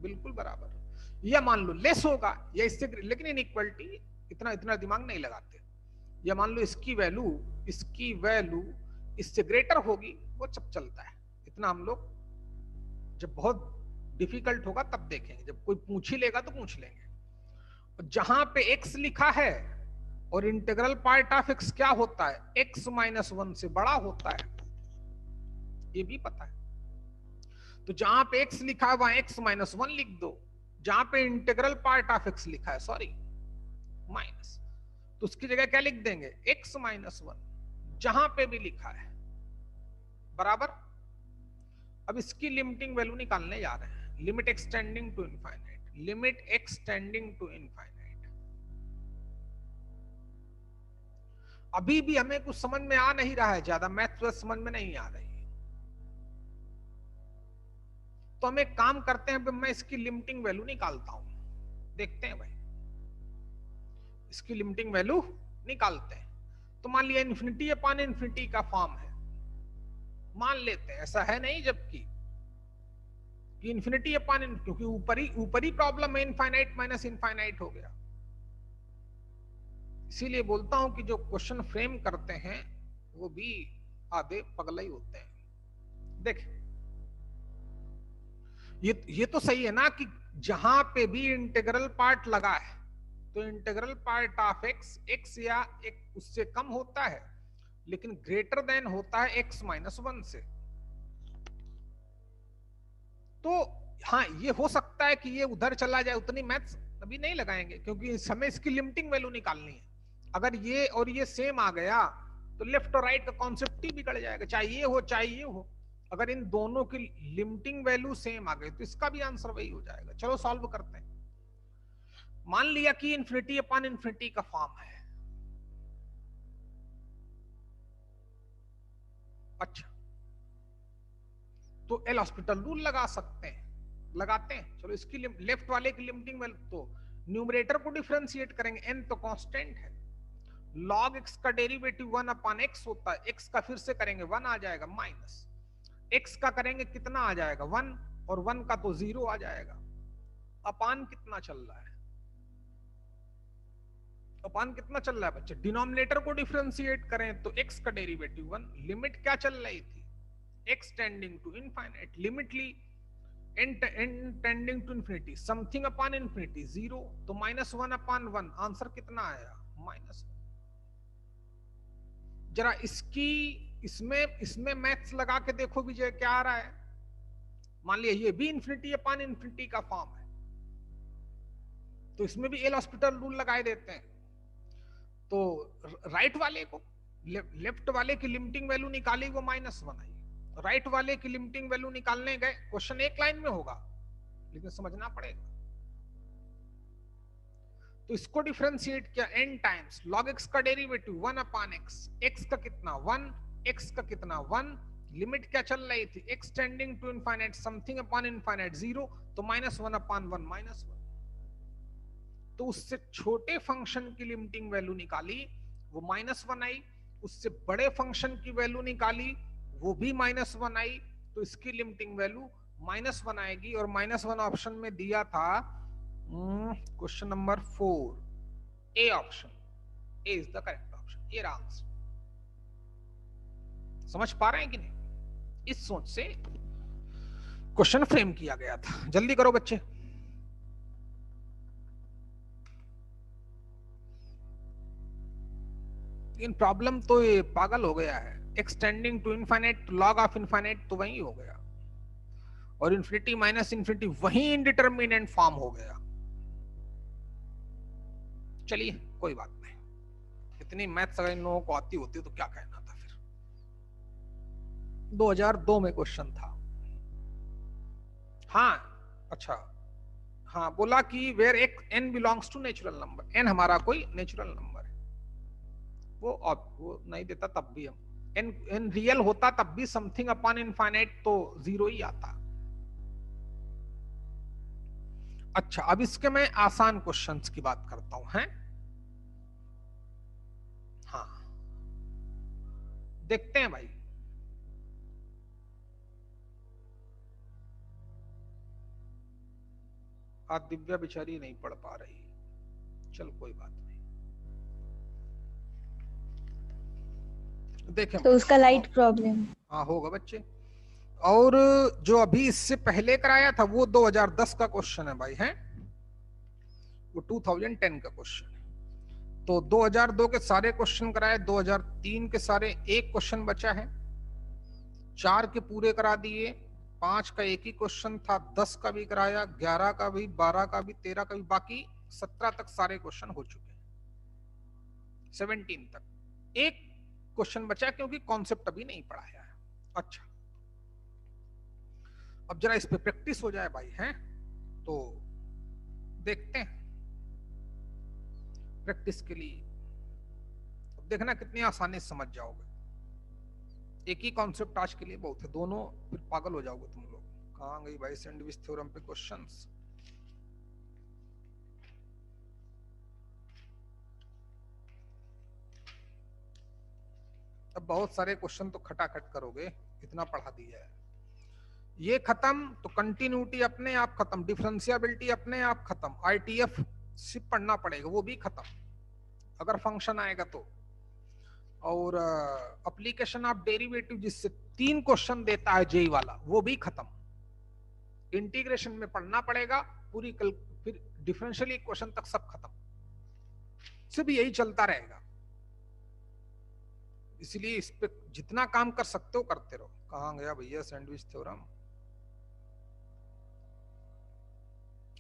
बिल्कुल बराबर। या मान लो लेस होगा या इससे, लेकिन इनइक्वालिटी इतना इतना दिमाग नहीं लगाते। या मान लो इसकी वैल्यू इससे ग्रेटर होगी, वो सब चलता है, इतना हम लोग जब बहुत डिफिकल्ट होगा तब देखेंगे, जब कोई पूछ ही लेगा तो पूछ लेंगे। जहां पे एक्स लिखा है और इंटीग्रल पार्ट ऑफ एक्स क्या होता है? एक्स माइनस 1 से बड़ा होता है, ये भी पता है। तो जहां पे एक्स लिखा है वहां एक्स माइनस 1 लिख दो, जहां पे इंटीग्रल पार्ट ऑफ एक्स लिखा है, सॉरी माइनस, तो उसकी जगह क्या लिख देंगे? एक्स माइनस 1, जहां पे भी लिखा है, बराबर। अब इसकी लिमिटिंग वैल्यू निकालने जा रहे हैं, limit extending to infinite, limit extending to infinite. अभी भी हमें कुछ समझ में आ नहीं रहा है, ज्यादा मैथ समझ में नहीं आ रही, तो हम एक काम करते हैं, मैं इसकी लिमिटिंग वैल्यू निकालता हूं, देखते हैं भाई, इसकी लिमिटिंग वैल्यू निकालते हैं। तो मान लिया इन्फिनिटी अपॉन इन्फिनिटी का फॉर्म है, मान लेते हैं, ऐसा है नहीं जबकि कि इन्फिनिटी अपॉन, क्योंकि ऊपर ही प्रॉब्लम है, इनफाइनाइट माइनस इनफाइनाइट हो गया। इसीलिए बोलता हूं कि जो क्वेश्चन फ्रेम करते हैं वो भी आधे पगला ही होते हैं। देख, ये तो सही है ना कि जहां पे भी इंटीग्रल पार्ट लगा है, तो integral part of x, x या एक उससे कम होता है, लेकिन ग्रेटर देन होता है एक्स माइनस 1 से। तो हाँ, ये हो सकता है कि ये उधर चला जाए, उतनी मैथ्स अभी नहीं लगाएंगे, क्योंकि हमें इसकी लिमिटिंग वैल्यू निकालनी है। अगर ये और ये सेम आ गया तो लेफ्ट और राइट का कॉन्सेप्ट ही बिगड़ जाएगा, चाहे ये हो चाहे ये हो। अगर इन दोनों की लिमिटिंग वैल्यू सेम आ गई तो इसका भी आंसर वही हो जाएगा। चलो सॉल्व करते हैं। मान लिया कि इन्फिनिटी अपॉन इन्फिनिटी का फॉर्म है, अच्छा, तो एल हॉस्पिटल रूल लगा सकते हैं, लगाते हैं। चलो इसकी लेफ्ट वाले की लिमिटिंग वैल्यू, तो न्यूमरेटर को डिफरेंशिएट करेंगे, n तो कांस्टेंट है, log x का डेरिवेटिव 1 अपॉन x होता है, x का फिर से करेंगे 1 आ जाएगा, माइनस x का करेंगे कितना आ जाएगा 1, और 1 का तो 0 आ जाएगा। अपान कितना चल रहा है? अपान कितना चल रहा है बच्चे? डिनोमिनेटर को डिफरेंशिएट करें तो x का डेरिवेटिव 1, लिमिट क्या चल रही थी? x टेंडिंग टू इनफाइनाइट, लिमिटली n tending to infinity, something upon infinity 0, तो -1/1, आंसर कितना आया -1। जरा इसमें मैथ्स लगा के देखो विजय क्या आ रहा है। मान लिया ये भी इंफिनिटी अपॉन इंफिनिटी का फॉर्म है, तो इसमें भी एल हॉस्पिटल रूल लगाए देते हैं। तो राइट वाले को, लेफ्ट वाले की लिमिटिंग वैल्यू निकाली, वो -1 आई। राइट वाले की लिमिटिंग वैल्यू निकालने गए, क्वेश्चन एक लाइन में होगा लेकिन समझना पड़ेगा। तो इसको डिफरेंशिएट किया n टाइम्स log x का डेरिवेटिव 1/x, x का कितना 1, x का कितना 1, लिमिट क्या चल रही थी x tending to infinite, something upon infinite 0, तो -1/1 -1। तो उससे छोटे फंक्शन की लिमिटिंग वैल्यू निकाली, वो -1 आई। उससे बड़े फंक्शन की वैल्यू निकाली, वो भी -1 आई। तो इसकी लिमिटिंग वैल्यू -1 आएगी, और -1 ऑप्शन में दिया था question number 4, A option, A is the correct option, ये आंसर। समझ पा रहे हैं कि नहीं? इस सोच से क्वेश्चन फ्रेम किया गया था। जल्दी करो बच्चे। इन प्रॉब्लम तो ये पागल हो गया है, extending to infinite, log of infinite तो वही हो गया, और इन्फिनिटी माइनस इन्फिनिटी वही इंडिटरमिनेंट फॉर्म हो गया। चलिए कोई बात नहीं, इतनी मैथ्स अगर इन लोगों को आती होती तो क्या कहना था फिर। 2002 में क्वेश्चन था। हाँ अच्छा, हाँ बोला कि वेयर एक n belongs to natural number, n हमारा कोई नेचुरल नंबर है, वो नहीं देता तब भी हम n रियल होता तब भी समथिंग अपॉन इनफाइनाइट तो 0 ही आता। अच्छा, अब इसके मैं आसान क्वेश्चंस की बात करता हूं, हैं? हाँ देखते हैं भाई। आज दिव्या बेचारी नहीं पढ़ पा रही, चल कोई बात नहीं, देखें तो उसका लाइट प्रॉब्लम। हाँ होगा बच्चे। और जो अभी इससे पहले कराया था वो 2010 का क्वेश्चन है भाई, हैं? वो 2010 का क्वेश्चन है। तो 2002 के सारे क्वेश्चन कराए, 2003 के सारे, एक क्वेश्चन बचा है, 4 के पूरे करा दिए, 5 का एक ही क्वेश्चन था, 10 का भी कराया, 11 का भी, 12 का भी, 13 का भी, बाकी 17 तक सारे क्वेश्चन हो चुके हैं, 17 तक एक क्वेश्चन बचा क्योंकि कॉन्सेप्ट अभी नहीं पढ़ाया है। अच्छा, अब जरा इस पे प्रैक्टिस हो जाए भाई, हैं? तो देखते हैं प्रैक्टिस के लिए, अब देखना कितनी आसानी से समझ जाओगे। एक ही कॉन्सेप्ट आज के लिए बहुत है, दोनों फिर पागल हो जाओगे तुम लोग। कहां गई भाई सैंडविच थ्योरम पे क्वेश्चंस? अब बहुत सारे क्वेश्चन तो खटाखट करोगे, इतना पढ़ा दिया है। ये खत्म तो कंटिन्यूटी अपने आप खत्म, डिफरेंशियबिलिटी अपने आप खत्म, आईटीएफ सिर्फ पढ़ना पड़ेगा, वो भी खत्म अगर फंक्शन आएगा तो। और एप्लीकेशन ऑफ डेरिवेटिव जिससे 3 क्वेश्चन देता है जेई वाला, वो भी खत्म। इंटीग्रेशन में पढ़ना पड़ेगा पूरी फिर डिफरेंशियल इक्वेशन तक सब खत्म, सिर्फ यही चलता रहेगा। इसलिए इस पे जितना काम कर सकते हो करते रहो। कहां गया भैया सैंडविच थ्योरम?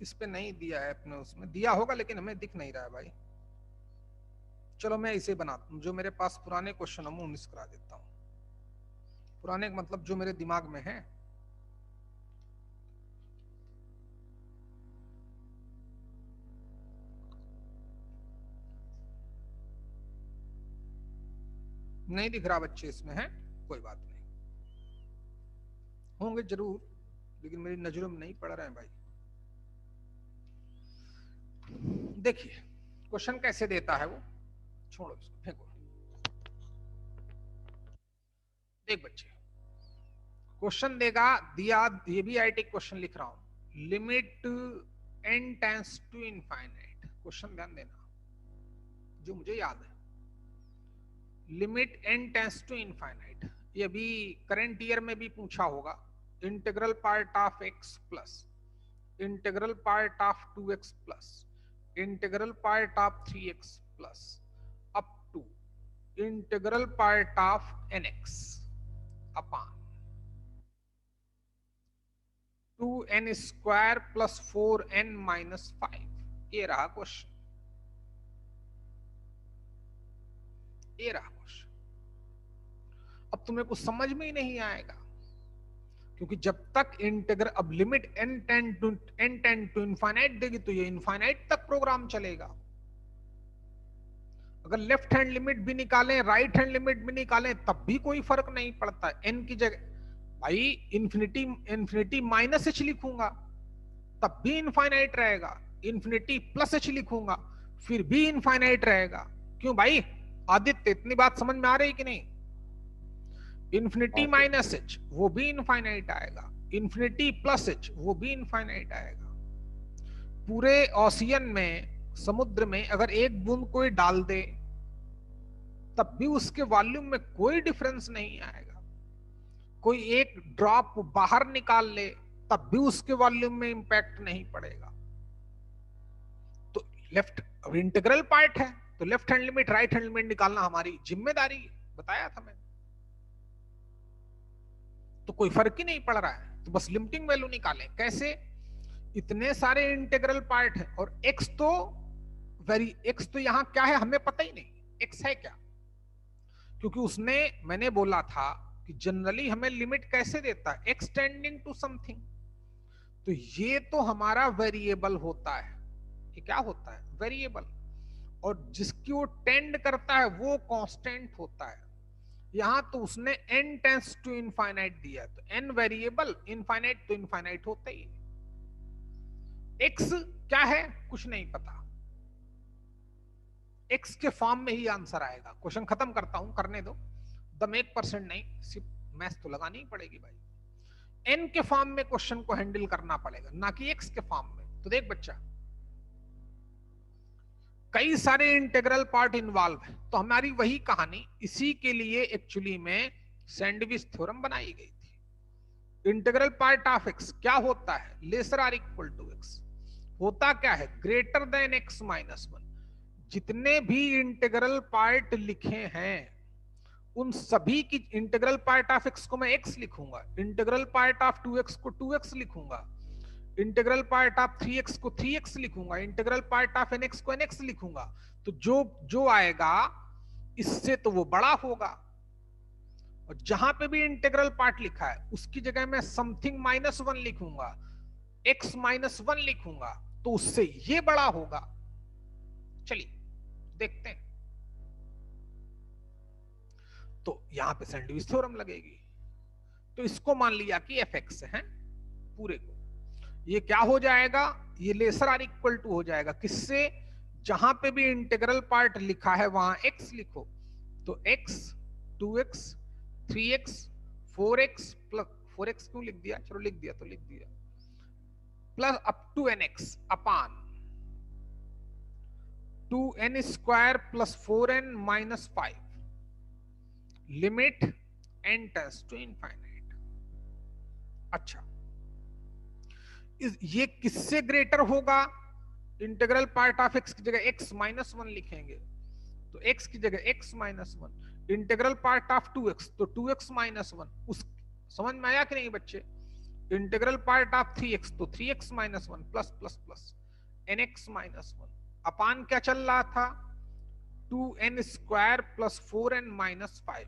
इस पे नहीं दिया है अपने, उसमें दिया होगा लेकिन हमें दिख नहीं रहा है भाई। चलो मैं इसे बनाता हूँ, जो मेरे पास पुराने क्वेश्चन है उन्नीस करा देता हूँ। पुराने मतलब जो मेरे दिमाग में है। नहीं दिख रहा बच्चे इसमें, है कोई बात नहीं, होंगे जरूर लेकिन मेरी नजरों में नहीं पड़ रहे हैं भाई। देखिए क्वेश्चन कैसे देता है वो, छोड़ो इसको, फेंको। देख बच्चे, क्वेश्चन देगा, दिया, ये भी आईटी क्वेश्चन लिख रहा हूं, limit n tends to infinite. Question ध्यान देना जो मुझे याद है, limit n tends to infinite ये अभी करंट ईयर में भी पूछा होगा। Integral part of x plus integral part of 2x plus integral part of 3x plus up to integral part of nx upon 2n square plus 4n minus 5। ये रहा question, ये रहा क्वेश्चन। अब तुम्हें कुछ समझ में ही नहीं आएगा, क्योंकि जब तक इंटीग्रल, अब limit n tend to infinite देगी तो ये इनफाइनाइट तक प्रोग्राम चलेगा। अगर लेफ्ट हैंड लिमिट भी निकालें, राइट हैंड लिमिट भी निकालें, तब भी कोई फर्क नहीं पड़ता। n की जगह भाई इंफिनिटी माइनस h लिखूंगा तब भी इनफाइनाइट रहेगा, इंफिनिटी प्लस h लिखूंगा फिर भी इनफाइनाइट रहेगा। क्यों भाई आदित्य, इतनी बात समझ में आ रही कि नहीं? इंफिनिटी माइनस h वो भी इनफाइनाइट आएगा, इंफिनिटी प्लस h वो भी इनफाइनाइट आएगा। पूरे ओशियन में, समुद्र में अगर एक बूंद कोई डाल दे तब भी उसके वॉल्यूम में कोई डिफरेंस नहीं आएगा। कोई एक ड्रॉप बाहर निकाल ले तब भी उसके वॉल्यूम में इंपैक्ट नहीं पड़ेगा। तो लेफ्ट इंटीग्रल पार्ट है तो left hand limit right hand limit निकालना हमारी जिम्मेदारी है, बताया था मैंने। तो कोई फर्क ही नहीं पड़ रहा है, तो बस लिमिटिंग वैल्यू निकालें। कैसे? इतने सारे इंटीग्रल पार्ट है और x तो यहां क्या है हमें पता ही नहीं, x है क्या, क्योंकि उसने, मैंने बोला था कि जनरली हमें लिमिट कैसे देता है, x टेंडिंग टू समथिंग। तो ये तो हमारा वेरिएबल होता है, ये क्या होता है? वेरिएबल। और जिसकी वो टेंड करता है वो कांस्टेंट होता है। यहां तो उसने n टेंड्स टू इनफाइनाइट दिया, तो n वेरिएबल, इनफाइनाइट तो इनफाइनाइट होता ही। x क्या है कुछ नहीं पता, x के फॉर्म में ही आंसर आएगा। क्वेश्चन खत्म करता हूं, करने दो दम 1% नहीं, सिर्फ मैथ्स तो लगानी ही पड़ेगी भाई। n के फॉर्म में क्वेश्चन को हैंडल करना पड़ेगा, ना कि x के फॉर्म में। तो देख बच्चा, कई सारे इंटीग्रल पार्ट इन्वॉल्व है, तो हमारी वही कहानी, इसी के लिए एक्चुअली में सैंडविच थ्योरम बनाई गई थी। इंटीग्रल पार्ट ऑफ x क्या होता है? Lesser or equal to x। होता क्या है? Greater than x minus 1। जितने भी इंटीग्रल पार्ट लिखे हैं उन सभी की इंटीग्रल पार्ट ऑफ x को मैं x लिखूंगा, इंटीग्रल पार्ट ऑफ 2x को 2x लिखूंगा, इंटीग्रल पार्ट ऑफ 3x को 3x लिखूंगा, इंटीग्रल पार्ट ऑफ nx को nx लिखूंगा। तो जो आएगा इससे तो वो बड़ा होगा। और जहां पे भी इंटीग्रल पार्ट लिखा है उसकी जगह मैं समथिंग -1 लिखूंगा, x -1 लिखूंगा, तो उससे ये बड़ा होगा। चलिए देखते हैं। तो यहां पे सैंडविच थ्योरम लगेगी। तो इसको मान लिया कि fx है पूरे को, ये क्या हो जाएगा? ये लेसर आर इक्वल टू हो जाएगा किससे? जहां पे भी इंटीग्रल पार्ट लिखा है वहां x लिखो। तो x 2x 3x 4x plus 4x क्यों लिख दिया, चलो लिख दिया तो लिख दिया, plus up to nx upon 2n square plus 4n minus 5 limit n tends to infinite. अच्छा, ये किससे ग्रेटर होगा? इंटीग्रल पार्ट ऑफ x की जगह x -1 लिखेंगे तो x की जगह x -1, integral part of 2x तो 2x -1। उस समझ में आया कि नहीं बच्चे? इंटीग्रल पार्ट ऑफ 3x तो 3x -1 plus plus plus nx -1 अपान क्या चल रहा था? 2n square plus 4n minus 5।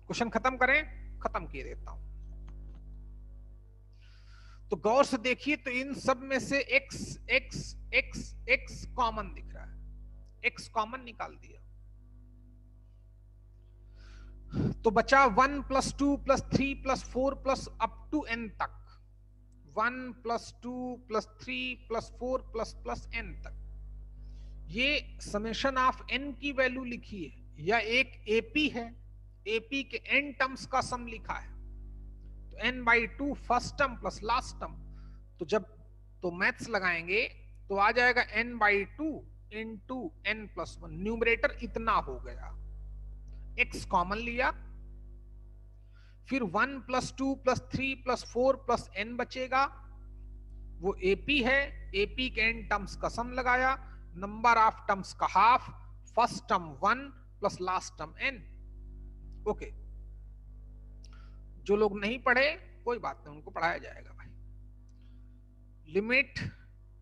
Question खत्म करें, खत्म किए देता हूं। तो गौर से देखिए, तो इन सब में से x x x x common दिख रहा है, x कॉमन निकाल दिया तो बचा 1 + 2 + 3 + 4 + अप टू n तक, 1 + 2 + 3 + 4 + n तक। ये समेशन ऑफ n की वैल्यू लिखी है, या एक AP है, AP के n टर्म्स का सम लिखा है। n/2 first term plus last term. तो जब तो मैथ्स लगाएंगे तो आ जाएगा n/2 × n + 1। न्यूमरेटर इतना हो गया, x कॉमन लिया फिर 1 + 2 + 3 + 4 + n बचेगा, वो एपी है। एपी के n टर्म्स का सम लगाया, नंबर ऑफ टर्म्स का half, first term 1 + last term n। Okay, जो लोग नहीं पढ़े कोई बात नहीं, उनको पढ़ाया जाएगा भाई। Limit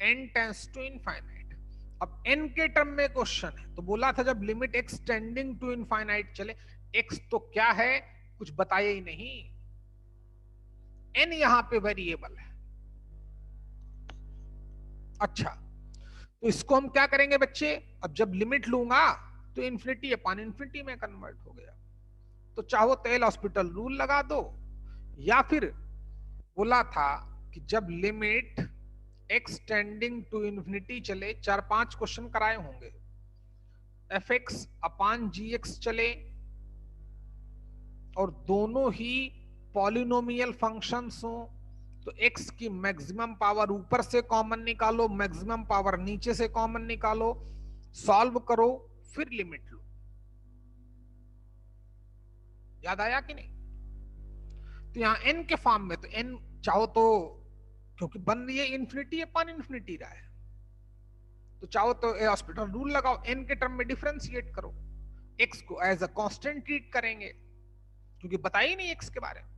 n tends to infinite. अब n के टर्म में क्वेश्चन है, तो बोला था जब limit x tending to infinite चले, x तो क्या है कुछ बताया ही नहीं, n यहां पे वेरिएबल है। अच्छा, तो इसको हम क्या करेंगे बच्चे, अब जब लिमिट लूंगा तो इन्फिनिटी अपॉन इन्फिनिटी में कन्वर्ट हो गया। तो चाहो तो एल हॉस्पिटल रूल लगा दो, या फिर बोला था कि जब limit x tending to infinity चले, 4-5 क्वेश्चन कराए होंगे, fx अपॉन gx चले और दोनों ही पॉलिनोमियल फंक्शंस हो, तो x की मैक्सिमम पावर ऊपर से कॉमन निकालो, मैक्सिमम पावर नीचे से कॉमन निकालो, सॉल्व करो, फिर लिमिट लो। याद आया कि नहीं? तो यहां n के फॉर्म में, तो n चाहो तो, क्योंकि बन रही है इन्फिनिटी अपॉन इन्फिनिटी रहा है, तो चाहो तो ए हॉस्पिटल रूल लगाओ, n के टर्म में डिफरेंशिएट करो, x को एज अ कांस्टेंट ट्रीट करेंगे क्योंकि पता ही नहीं x के बारे में।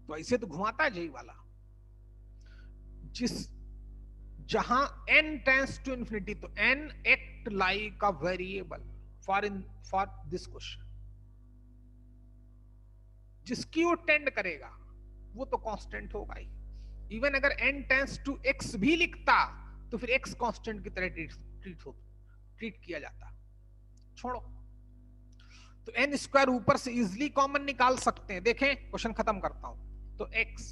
तो ऐसे तो घुमाता है जी वाला, जहां n टेंड्स टू इन्फिनिटी, तो n act like a variable for this question. जिसकी वो टेंड करेगा वो तो कांस्टेंट होगा ही। इवन अगर n टेंड्स टू x भी लिखता तो फिर x कांस्टेंट की तरह ट्रीट किया जाता। छोड़ो, तो n स्क्वायर ऊपर से इजिली कॉमन निकाल सकते हैं। देखें, क्वेश्चन खत्म करता हूं। तो x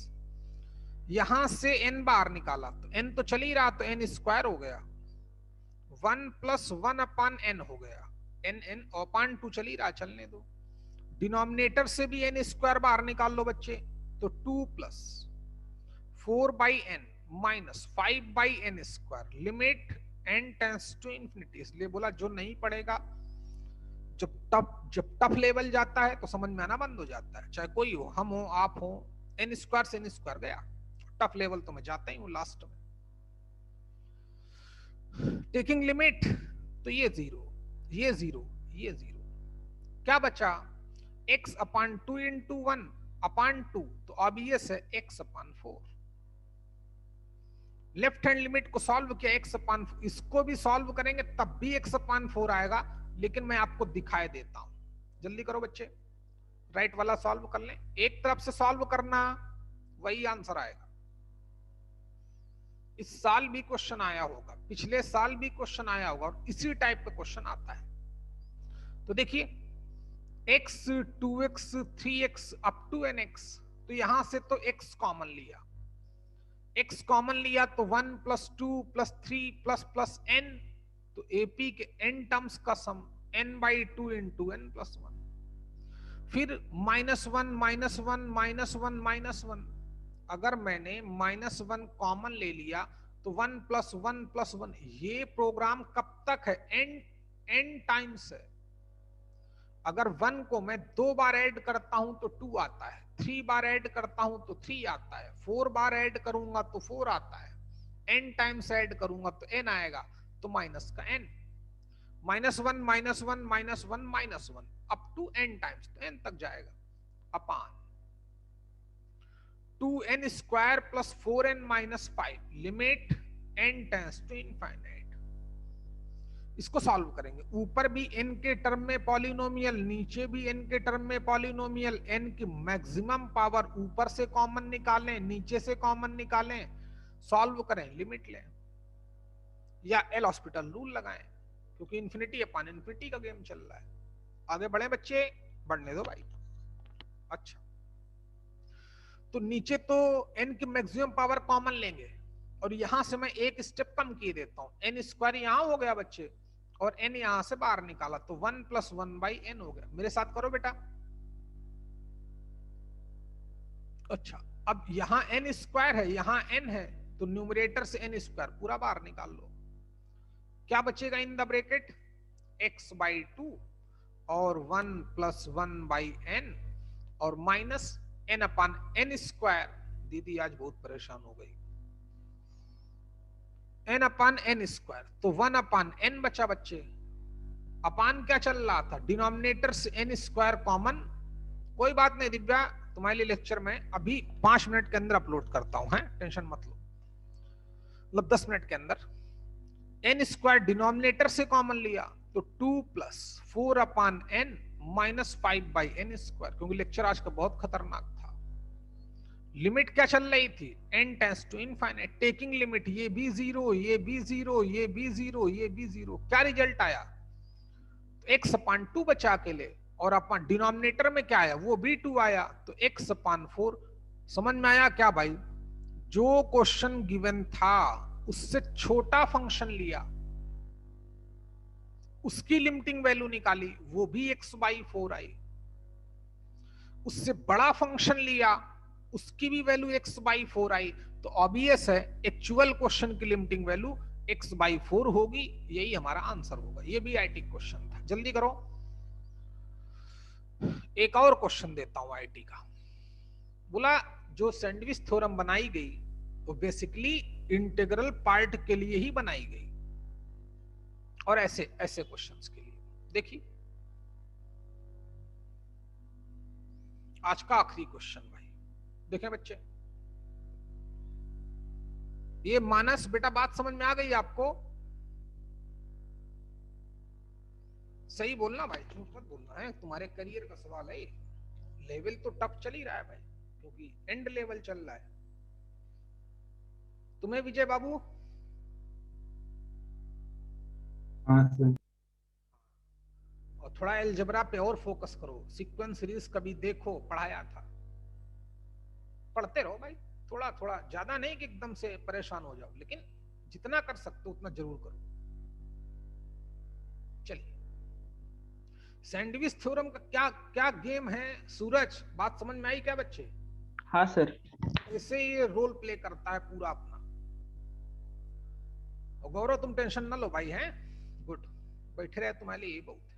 यहां से n बार निकाला, तो n तो चल ही रहा, तो n स्क्वायर हो गया, 1 + 1 अपॉन n हो गया, n अपॉन 2 चल ही रहा, चलने दो। डिनोमिनेटर से भी n स्क्वायर बाहर निकाल लो बच्चे, तो 2 + 4/n - 5/n square. Limit n tends to infinity, इसलिए बोला जो नहीं पढ़ेगा, जब टफ लेवल जाता है तो समझ में आना बंद हो जाता है, चाहे कोई हो, हम हो आप हो, n स्क्वायर से n स्क्वायर गया, टफ लेवल तो मैं जाता ही हूं लास्ट में। टेकिंग लिमिट, तो ये 0, ये 0, ये 0, क्या बचा, x अपॉन 2 × 1 अपॉन 2, तो ऑब्वियस है x upon 4। Left hand limit को सॉल्व किया, x अपॉन, इसको भी सॉल्व करेंगे तब भी x अपॉन 4 आएगा, लेकिन मैं आपको दिखाई देता हूं। जल्दी करो बच्चे, राइट वाला सॉल्व कर लें, एक तरफ से सॉल्व करना, वही आंसर आएगा। इस साल भी क्वेश्चन आया होगा, पिछले साल भी क्वेश्चन आया होगा, और इसी टाइप का क्वेश्चन आता है। तो देखिए, x 2x 3x up to nx, तो यहां से तो x कॉमन लिया, x कॉमन लिया तो 1 + 2 + 3 + n, तो AP के n टर्म्स का सम n/2 × n + 1, फिर -1 -1 -1 -1, अगर मैंने -1 कॉमन ले लिया तो 1 + 1 + 1, ये प्रोग्राम कब तक है, n टाइम्स है। अगर 1 को मैं 2 बार ऐड करता हूं तो 2 आता है, 3 बार ऐड करता हूं तो 3 आता है, 4 बार ऐड करूंगा तो 4 आता है, n टाइम्स ऐड करूंगा तो n आएगा, तो माइनस का n, -1 -1 -1 -1 up to n times, तो n तक जाएगा, upon 2n square + 4n - 5, limit n tends to infinite. इसको सॉल्व करेंगे, ऊपर भी n के टर्म में पॉलिनोमियल, नीचे भी n के टर्म में पॉलिनोमियल, n की मैक्सिमम पावर ऊपर से कॉमन निकालें, नीचे से कॉमन निकालें, सॉल्व करें, लिमिट लें, या एल हॉस्पिटल रूल लगाएं, क्योंकि इन्फिनिटी अपॉन इन्फिनिटी का गेम चल रहा है। आगे बढ़े बच्चे, बढ़ने दो भाई। अच्छा, तो नीचे तो n की मैक्सिमम पावर कॉमन लेंगे, और यहां से मैं एक स्टेप कम किए देता हूं, n स्क्वायर यहां हो गया बच्चे, और n यहां से बाहर निकाला, तो 1 + 1/n हो गया। मेरे साथ करो बेटा। अच्छा, अब यहां n स्क्वायर है, यहां n है, तो न्यूमरेटर से n स्क्वायर पूरा बाहर निकाल लो, क्या बचेगा इन द ब्रैकेट, x/2 और 1 + 1/n, और माइनस n अपान n स्क्वायर। दीदी आज बहुत परेशान हो गई। n अपान n स्क्वायर, तो 1 अपान n बचा बच्चे। अपान क्या चल रहा था, डिनोमिनेटर से n स्क्वायर कॉमन। कोई बात नहीं दिव्या, तुम्हारे लिए लेक्चर में अभी 5 मिनट के अंदर अपलोड करता हूं, है टेंशन मत लो, मतलब 10 मिनट के अंदर। n स्क्वायर डिनोमिनेटर से कॉमन लिया तो 2 plus 4 upon n minus 5 by n square, क्योंकि लेक्चर आज का बहुत खतरनाक था। लिमिट क्या चल रही थी, n tends to infinite, taking limit, ये भी जीरो, ये भी जीरो, ये भी जीरो, ये भी जीरो। क्या रिजल्ट आया, x अपान 2 बचा के ले, और अपन डिनोमिनेटर में क्या आया, वो भी 2 आया, तो x अपान 4। समझ में आया क्या भाई, जो क्वेश्चन गिवन था उससे छोटा फंक्शन लिया, उसकी लिमिटिंग वैल्यू निकाली, वो भी x/4 आई। उससे बड़ा फंक्शन लिया, उसकी भी वैल्यू x/4 आई। तो ऑब्वियस है एक्चुअल क्वेश्चन की लिमिटिंग वैल्यू x/4 होगी। यही हमारा आंसर होगा। ये भी आईटी क्वेश्चन था। जल्दी करो, एक और क्वेश्चन देता हूं आईटी का। बोला जो सैंडविच थ्योरम बनाई गई वो बेसिकली इंटीग्रल पार्ट के लिए ही बनाई गई, और ऐसे ऐसे क्वेश्चंस के लिए। देखिए आज का आखिरी क्वेश्चन भाई, देखें बच्चे, ये मानस बेटा बात समझ में आ गई आपको? सही बोलना भाई, झूठ मत बोलना है, तुम्हारे करियर का सवाल है। लेवल तो टफ चल ही रहा है भाई, क्योंकि एंड लेवल चल रहा है। तुम्हें विजय बाबू? हाँ सर। और थोड़ा अलजेब्रा पे और फोकस करो, सीक्वेंस सीरीज कभी देखो, पढ़ाया था, पढ़ते रहो भाई। थोड़ा थोड़ा, ज्यादा नहीं कि एकदम से परेशान हो जाओ, लेकिन जितना कर सकते हो उतना जरूर करो। चलिए, सैंडविच थ्योरम का क्या क्या गेम है, सूरज बात समझ में आई क्या बच्चे? हाँ सर। ऐसे ये रोल प्ले करता है पूरा अपना। और गौरव तुम टेंशन ना लो भाई, हैं गुड, बैठे रहे, तुम्हारे लिए यही बहुत है।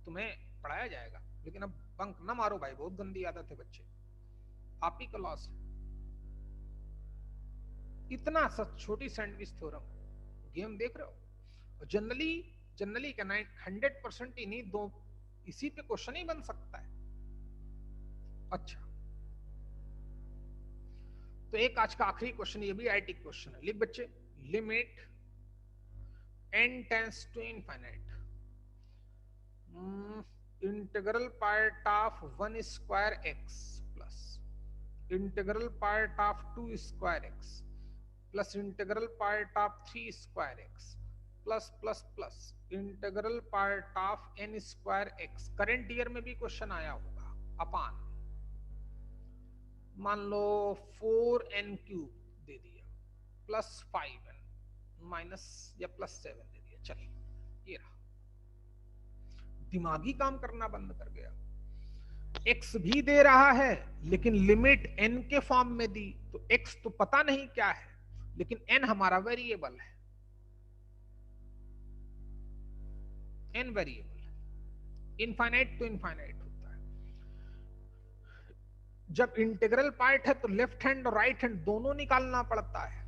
तुम्हें पढ़ाया जाएगा, लेकिन अब बंक ना मारो भाई, बहुत गंदी आदत है बच्चे, आप ही का लॉस है। इतना सच छोटी सैंडविच थ्योरम, गेम देख रहे हो। और जनरली जनरली क्या 100% इन्हीं दो, इसी पे क्वेश्चन ही बन सकता है। अच्छा, तो एक आज का आखिरी क्वेश्चन, ये भी आईटी क्वेश्चन है, लिख बच्चे। Limit n tends to infinite integral part of 1 square x plus integral part of 2 square x plus integral part of 3 square x plus plus plus integral part of n square x। Current year में भी question आया होगा। अपान मान लो 4n³ दे दिया, plus 5n minus या plus 7 दे दिया। चलिए, ये रहा, दिमागी काम करना बंद कर गया। x भी दे रहा है, लेकिन लिमिट n के फॉर्म में दी, तो x तो पता नहीं क्या है, लेकिन n हमारा वेरिएबल है, n वेरिएबल है, इनफाइनाइट टू इनफाइनाइट होता है। जब इंटीग्रल पार्ट है तो लेफ्ट हैंड और राइट हैंड दोनों निकालना पड़ता है,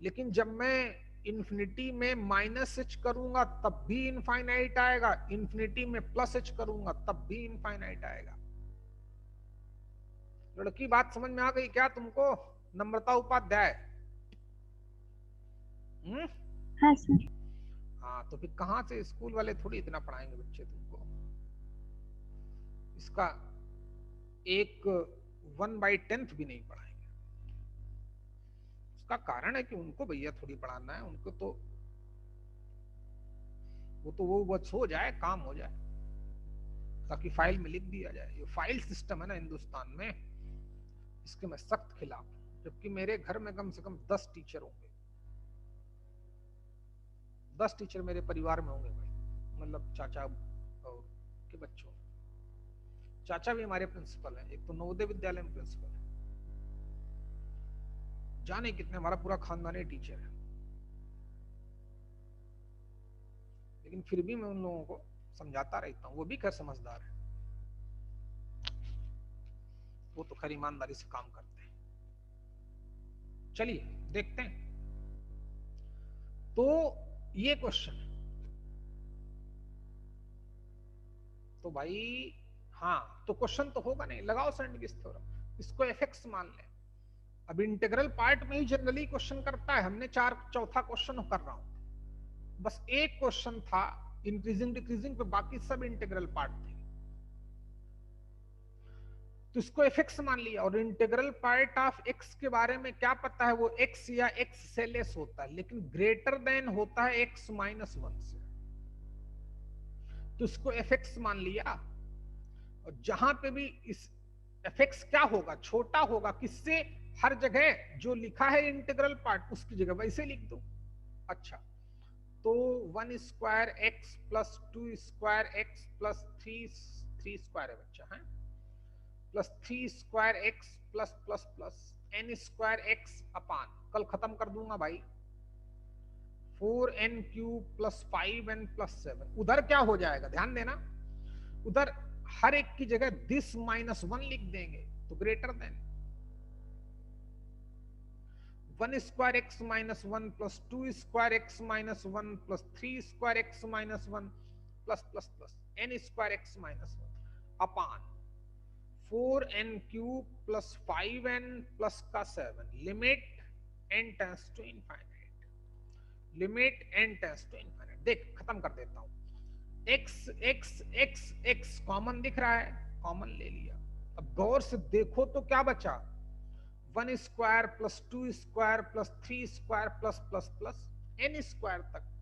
लेकिन जब मैं इन्फिनिटी में माइनस एच करूंगा तब भी इनफाइनाइट आएगा, इन्फिनिटी में प्लस एच करूंगा तब भी इनफाइनाइट आएगा। लड़की बात समझ में आ गई क्या तुमको? नम्रता उपाध्याय? हाँ सर। हाँ, तो फिर कहां से, स्कूल वाले थोड़ी इतना पढ़ाएंगे बच्चे तुमको। इसका एक 1/10 भी नहीं पढ़ाएंगे। उसका कारण है कि उनको भैया थोड़ी पढ़ाना है, उनको तो वो बस हो जाए, काम हो जाए, ताकि फाइल में लिख दिया जाए। ये फाइल सिस्टम है ना हिंदुस्तान में, इसके मैं सख्त खिलाफ हूं। जबकि मेरे घर में कम से कम 10 टीचर होंगे, 10 टीचर मेरे परिवार में होंगे भाई, मतलब चाचा और के बच्चों। चाचा भी हमारे प्रिंसिपल हैं, एक तो नवोदय विद्यालय में प्रिंसिपल है, जाने कितने, हमारा पूरा खानदान टीचर है। लेकिन फिर भी मैं उन लोगों को समझाता रहता हूँ, वो भी खैर समझदार है। वो तो खैर ईमानदारी से काम करते हैं। चलिए देखते हैं। तो ये क्वेश्चन है, तो भाई हाँ, तो क्वेश्चन तो होगा नहीं, लगाओ सैंडविच थ्योरम, इसको एफएक्स मान ले। अब इंटीग्रल पार्ट में ही जनरली क्वेश्चन करता है, हमने चौथा क्वेश्चन कर रहा हूं, बस एक क्वेश्चन था इंक्रीजिंग डिक्रीजिंग पे, बाकी सब इंटीग्रल पार्ट थे, तो इसको एफएक्स मान लिया। और इंटीग्रल पार्ट ऑफ एक्स के बारे में क्या पता है, वो एक्स या एक्स से लेस होता है, लेकिन ग्रेटर देन होता है एक्स माइनस 1 से, तो इसको एफएक्स मान लिया। और जहां पे भी इस एफएक्स क्या होगा, छोटा होगा किससे, हर जगह जो लिखा है इंटीग्रल पार्ट उसकी जगह वैसे लिख दो। अच्छा, तो 1 square x plus 2 square x plus 3 square है बच्चा है, plus 3 square x plus plus plus n square x अपान, कल खत्म कर दूंगा भाई, 4n cube plus 5n plus 7। उधर क्या हो जाएगा ध्यान देना, उधर हर एक की जगह दिस माइनस 1 लिख देंगे, तो greater than 1 square x minus 1 plus 2 square x minus 1 plus 3 square x minus 1 plus plus plus n square x minus 1 upon 4n cube plus 5n plus का 7, limit n tends to infinite, limit n tends to infinite. देख खत्म कर देता हूं, x x x x common दिख रहा है, common ले लिया। अब गौर से देखो तो क्या बचा, 1 square plus 2 square plus 3 square plus plus plus n square तक।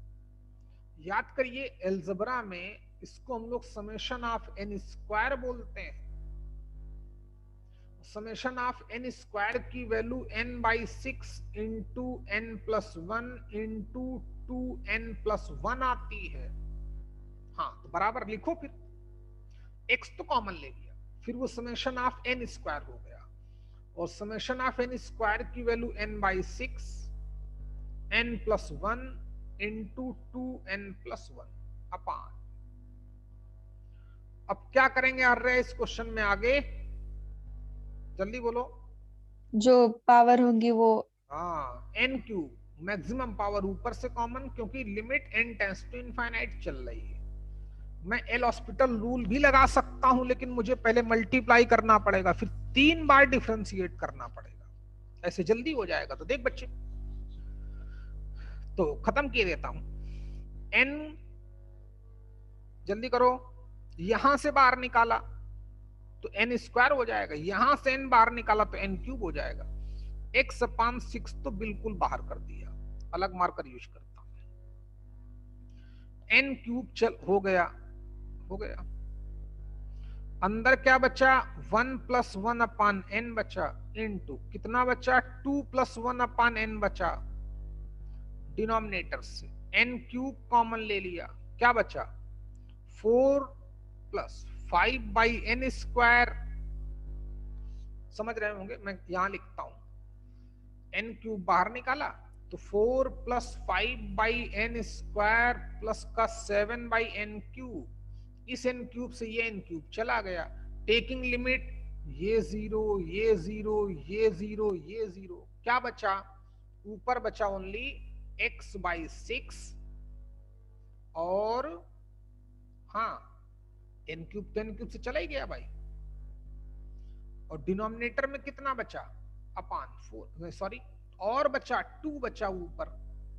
याद करिए एल्जेब्रा में इसको हम लोग समेशन ऑफ n स्क्वायर बोलते हैं। समेशन ऑफ n स्क्वायर की value n by 6 into n plus 1 into 2n plus 1 आती है। हाँ तो बराबर लिखो, फिर x तो कॉमन ले लिया, फिर वो समेशन ऑफ n स्क्वायर हो गया, और समेशन ऑफ n स्क्वायर की value n by 6 n plus 1 into 2n plus 1 अपान। अब क्या करेंगे आ रहे इस क्वेश्चन में आगे, जल्दी बोलो। जो पावर होगी वो, हाँ n क्यूब, मैक्सिमम पावर ऊपर से कॉमन, क्योंकि limit n tends to infinite चल रही है। मैं एल हॉस्पिटल रूल भी लगा सकता हूं, लेकिन मुझे पहले मल्टीप्लाई करना पड़ेगा, फिर 3 बार डिफरेंशिएट करना पड़ेगा, ऐसे जल्दी हो जाएगा। तो देख बच्चे, तो खत्म किए देता हूं, n जल्दी करो, यहां से बाहर निकाला तो n स्क्वायर हो जाएगा, यहां से n बाहर निकाला तो n क्यूब हो जाएगा, x अपान 6 तो बिल्कुल बाहर कर दिया, अलग मार्कर यूज करता हूं, n क्यूब चल हो गया, हो गया। अंदर क्या बचा, 1 प्लस 1 अपान n बचा, इनटू कितना बचा, 2 प्लस 1 अपान n बचा, डिनोमिनेटर से n क्यूब कॉमन ले लिया, क्या बचा 4 प्लस 5 बाई n स्क्वायर। समझ रहे होंगे, मैं यहां लिखता हूं, n क्यूब बाहर निकाला तो 4 plus 5 by n square plus का 7 बाई n क्यूब, इस n क्यूब से ये n क्यूब चला गया, टेकिंग लिमिट ये 0 ये 0 ये 0 ये 0, क्या बचा ऊपर बचा ओनली x बाई 6, और हाँ n क्यूब तो n क्यूब से चला ही गया भाई, और डिनोमिनेटर में कितना बचा अपान 4, सॉरी और बचा 2 बचा ऊपर,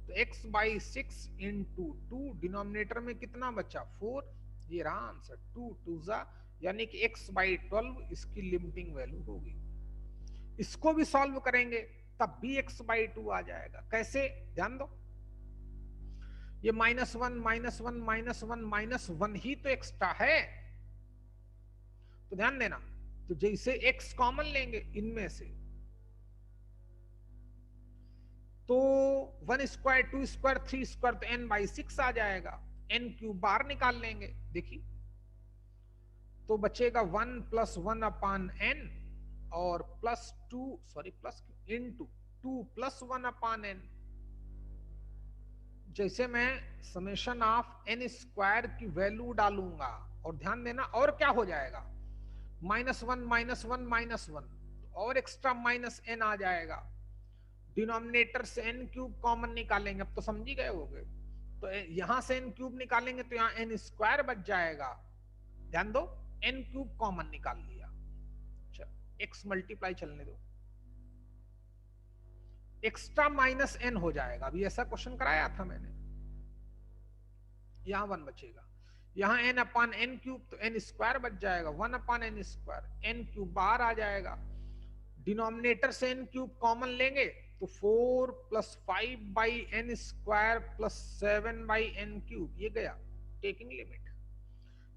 तो x बाई 6 इंटू 2, डिनोमिनेटर में कितना बचा 4, ये रहा आंसर 2 2 जा, यानी कि x बाई 12 इसकी लिमिटिंग वैल्यू होगी। इसको भी सॉल्व करेंगे तब भी x बाई 2 आ जाएगा, कैसे ध्यान दो, ये -1 -1 -1 -1 ही तो एक्स्ट्रा है, तो ध्यान देना, तो जैसे x कॉमन लेंगे इनमें से, तो 1 स्क्वायर 2 स्क्वायर 3 स्क्वायर तो n बाई 6 आ जाएगा, n क्यूब बाहर निकाल लेंगे, देखिए तो बचेगा 1 प्लस 1 अपान n और plus 2 sorry plus into 2 plus 1 अपान n। जैसे मैं समेशन ऑफ n स्क्वायर की वैल्यू डालूंगा, और ध्यान देना और क्या हो जाएगा, -1 और एक्स्ट्रा -n आ जाएगा। डिनोमिनेटर से n क्यूब कॉमन निकालेंगे, अब तो समझ ही गए होगे। तो यहां से n क्यूब निकालेंगे तो यहाँ n स्क्वायर बच जाएगा। ध्यान दो, n क्यूब कॉमन निकाल लिया। अच्छा, x मल्टीप्लाई चलने दो, एक्स्ट्रा -n हो जाएगा। अभी ऐसा क्वेश्चन कराया था मैंने। यहाँ 1 बचेगा, यहाँ n अपान n क्यूब, तो n स्क्वायर बच जाएगा, 1 अपान n स्क्वायर, n क्यूब बाहर आ जाएगा। डिनोमिनेटर से n क्यूब कॉमन लेंगे तो 4 + 5/n स्क्वायर + 7/n क्यूब, ये गया टेकिंग लिमिट।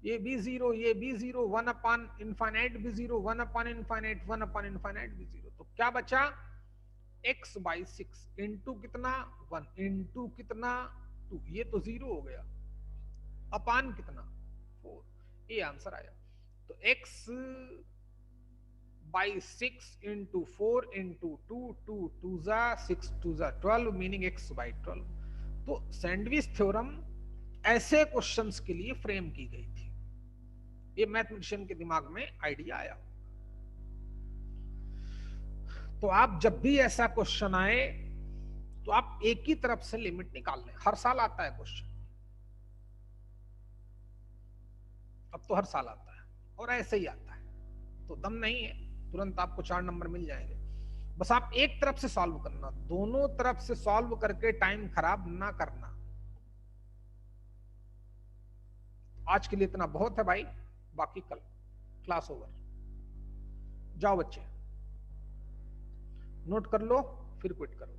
ये भी 0, ये भी 0, 1 अपान इनफाइनाइट भी 0, 1 अपान इनफाइनाइट, 1 अपान इनफाइनाइट भी 0। तो क्या बचा, x/6 इंटू कितना 1 इंटू कितना 2, ये तो 0 हो गया, अपान कितना 4, ये आंसर आया। तो x/6 इंटू 4 इंटू 2, 2 2 जा 6 2 जा 12, मीनिंग x/12। तो सैंडविच थ्योरम ऐसे क्वेश्चंस के लिए फ्रेम की गई थी। ये मैथमेटिशियन के दिमाग में आइडिया आया। तो आप जब भी ऐसा क्वेश्चन आए तो आप एक ही तरफ से लिमिट निकाल लें। हर साल आता है क्वेश्चन, अब तो हर साल आता है और ऐसे ही आता है, तो दम नहीं है तुरंत आपको 4 नंबर मिल जाएंगे। बस आप एक तरफ से सॉल्व करना, दोनों तरफ से सॉल्व करके टाइम खराब ना करना। आज के लिए इतना बहुत है भाई, बाकी कल क्लास ओवर। जाओ बच्चे, नोट कर लो, फिर क्विट करो।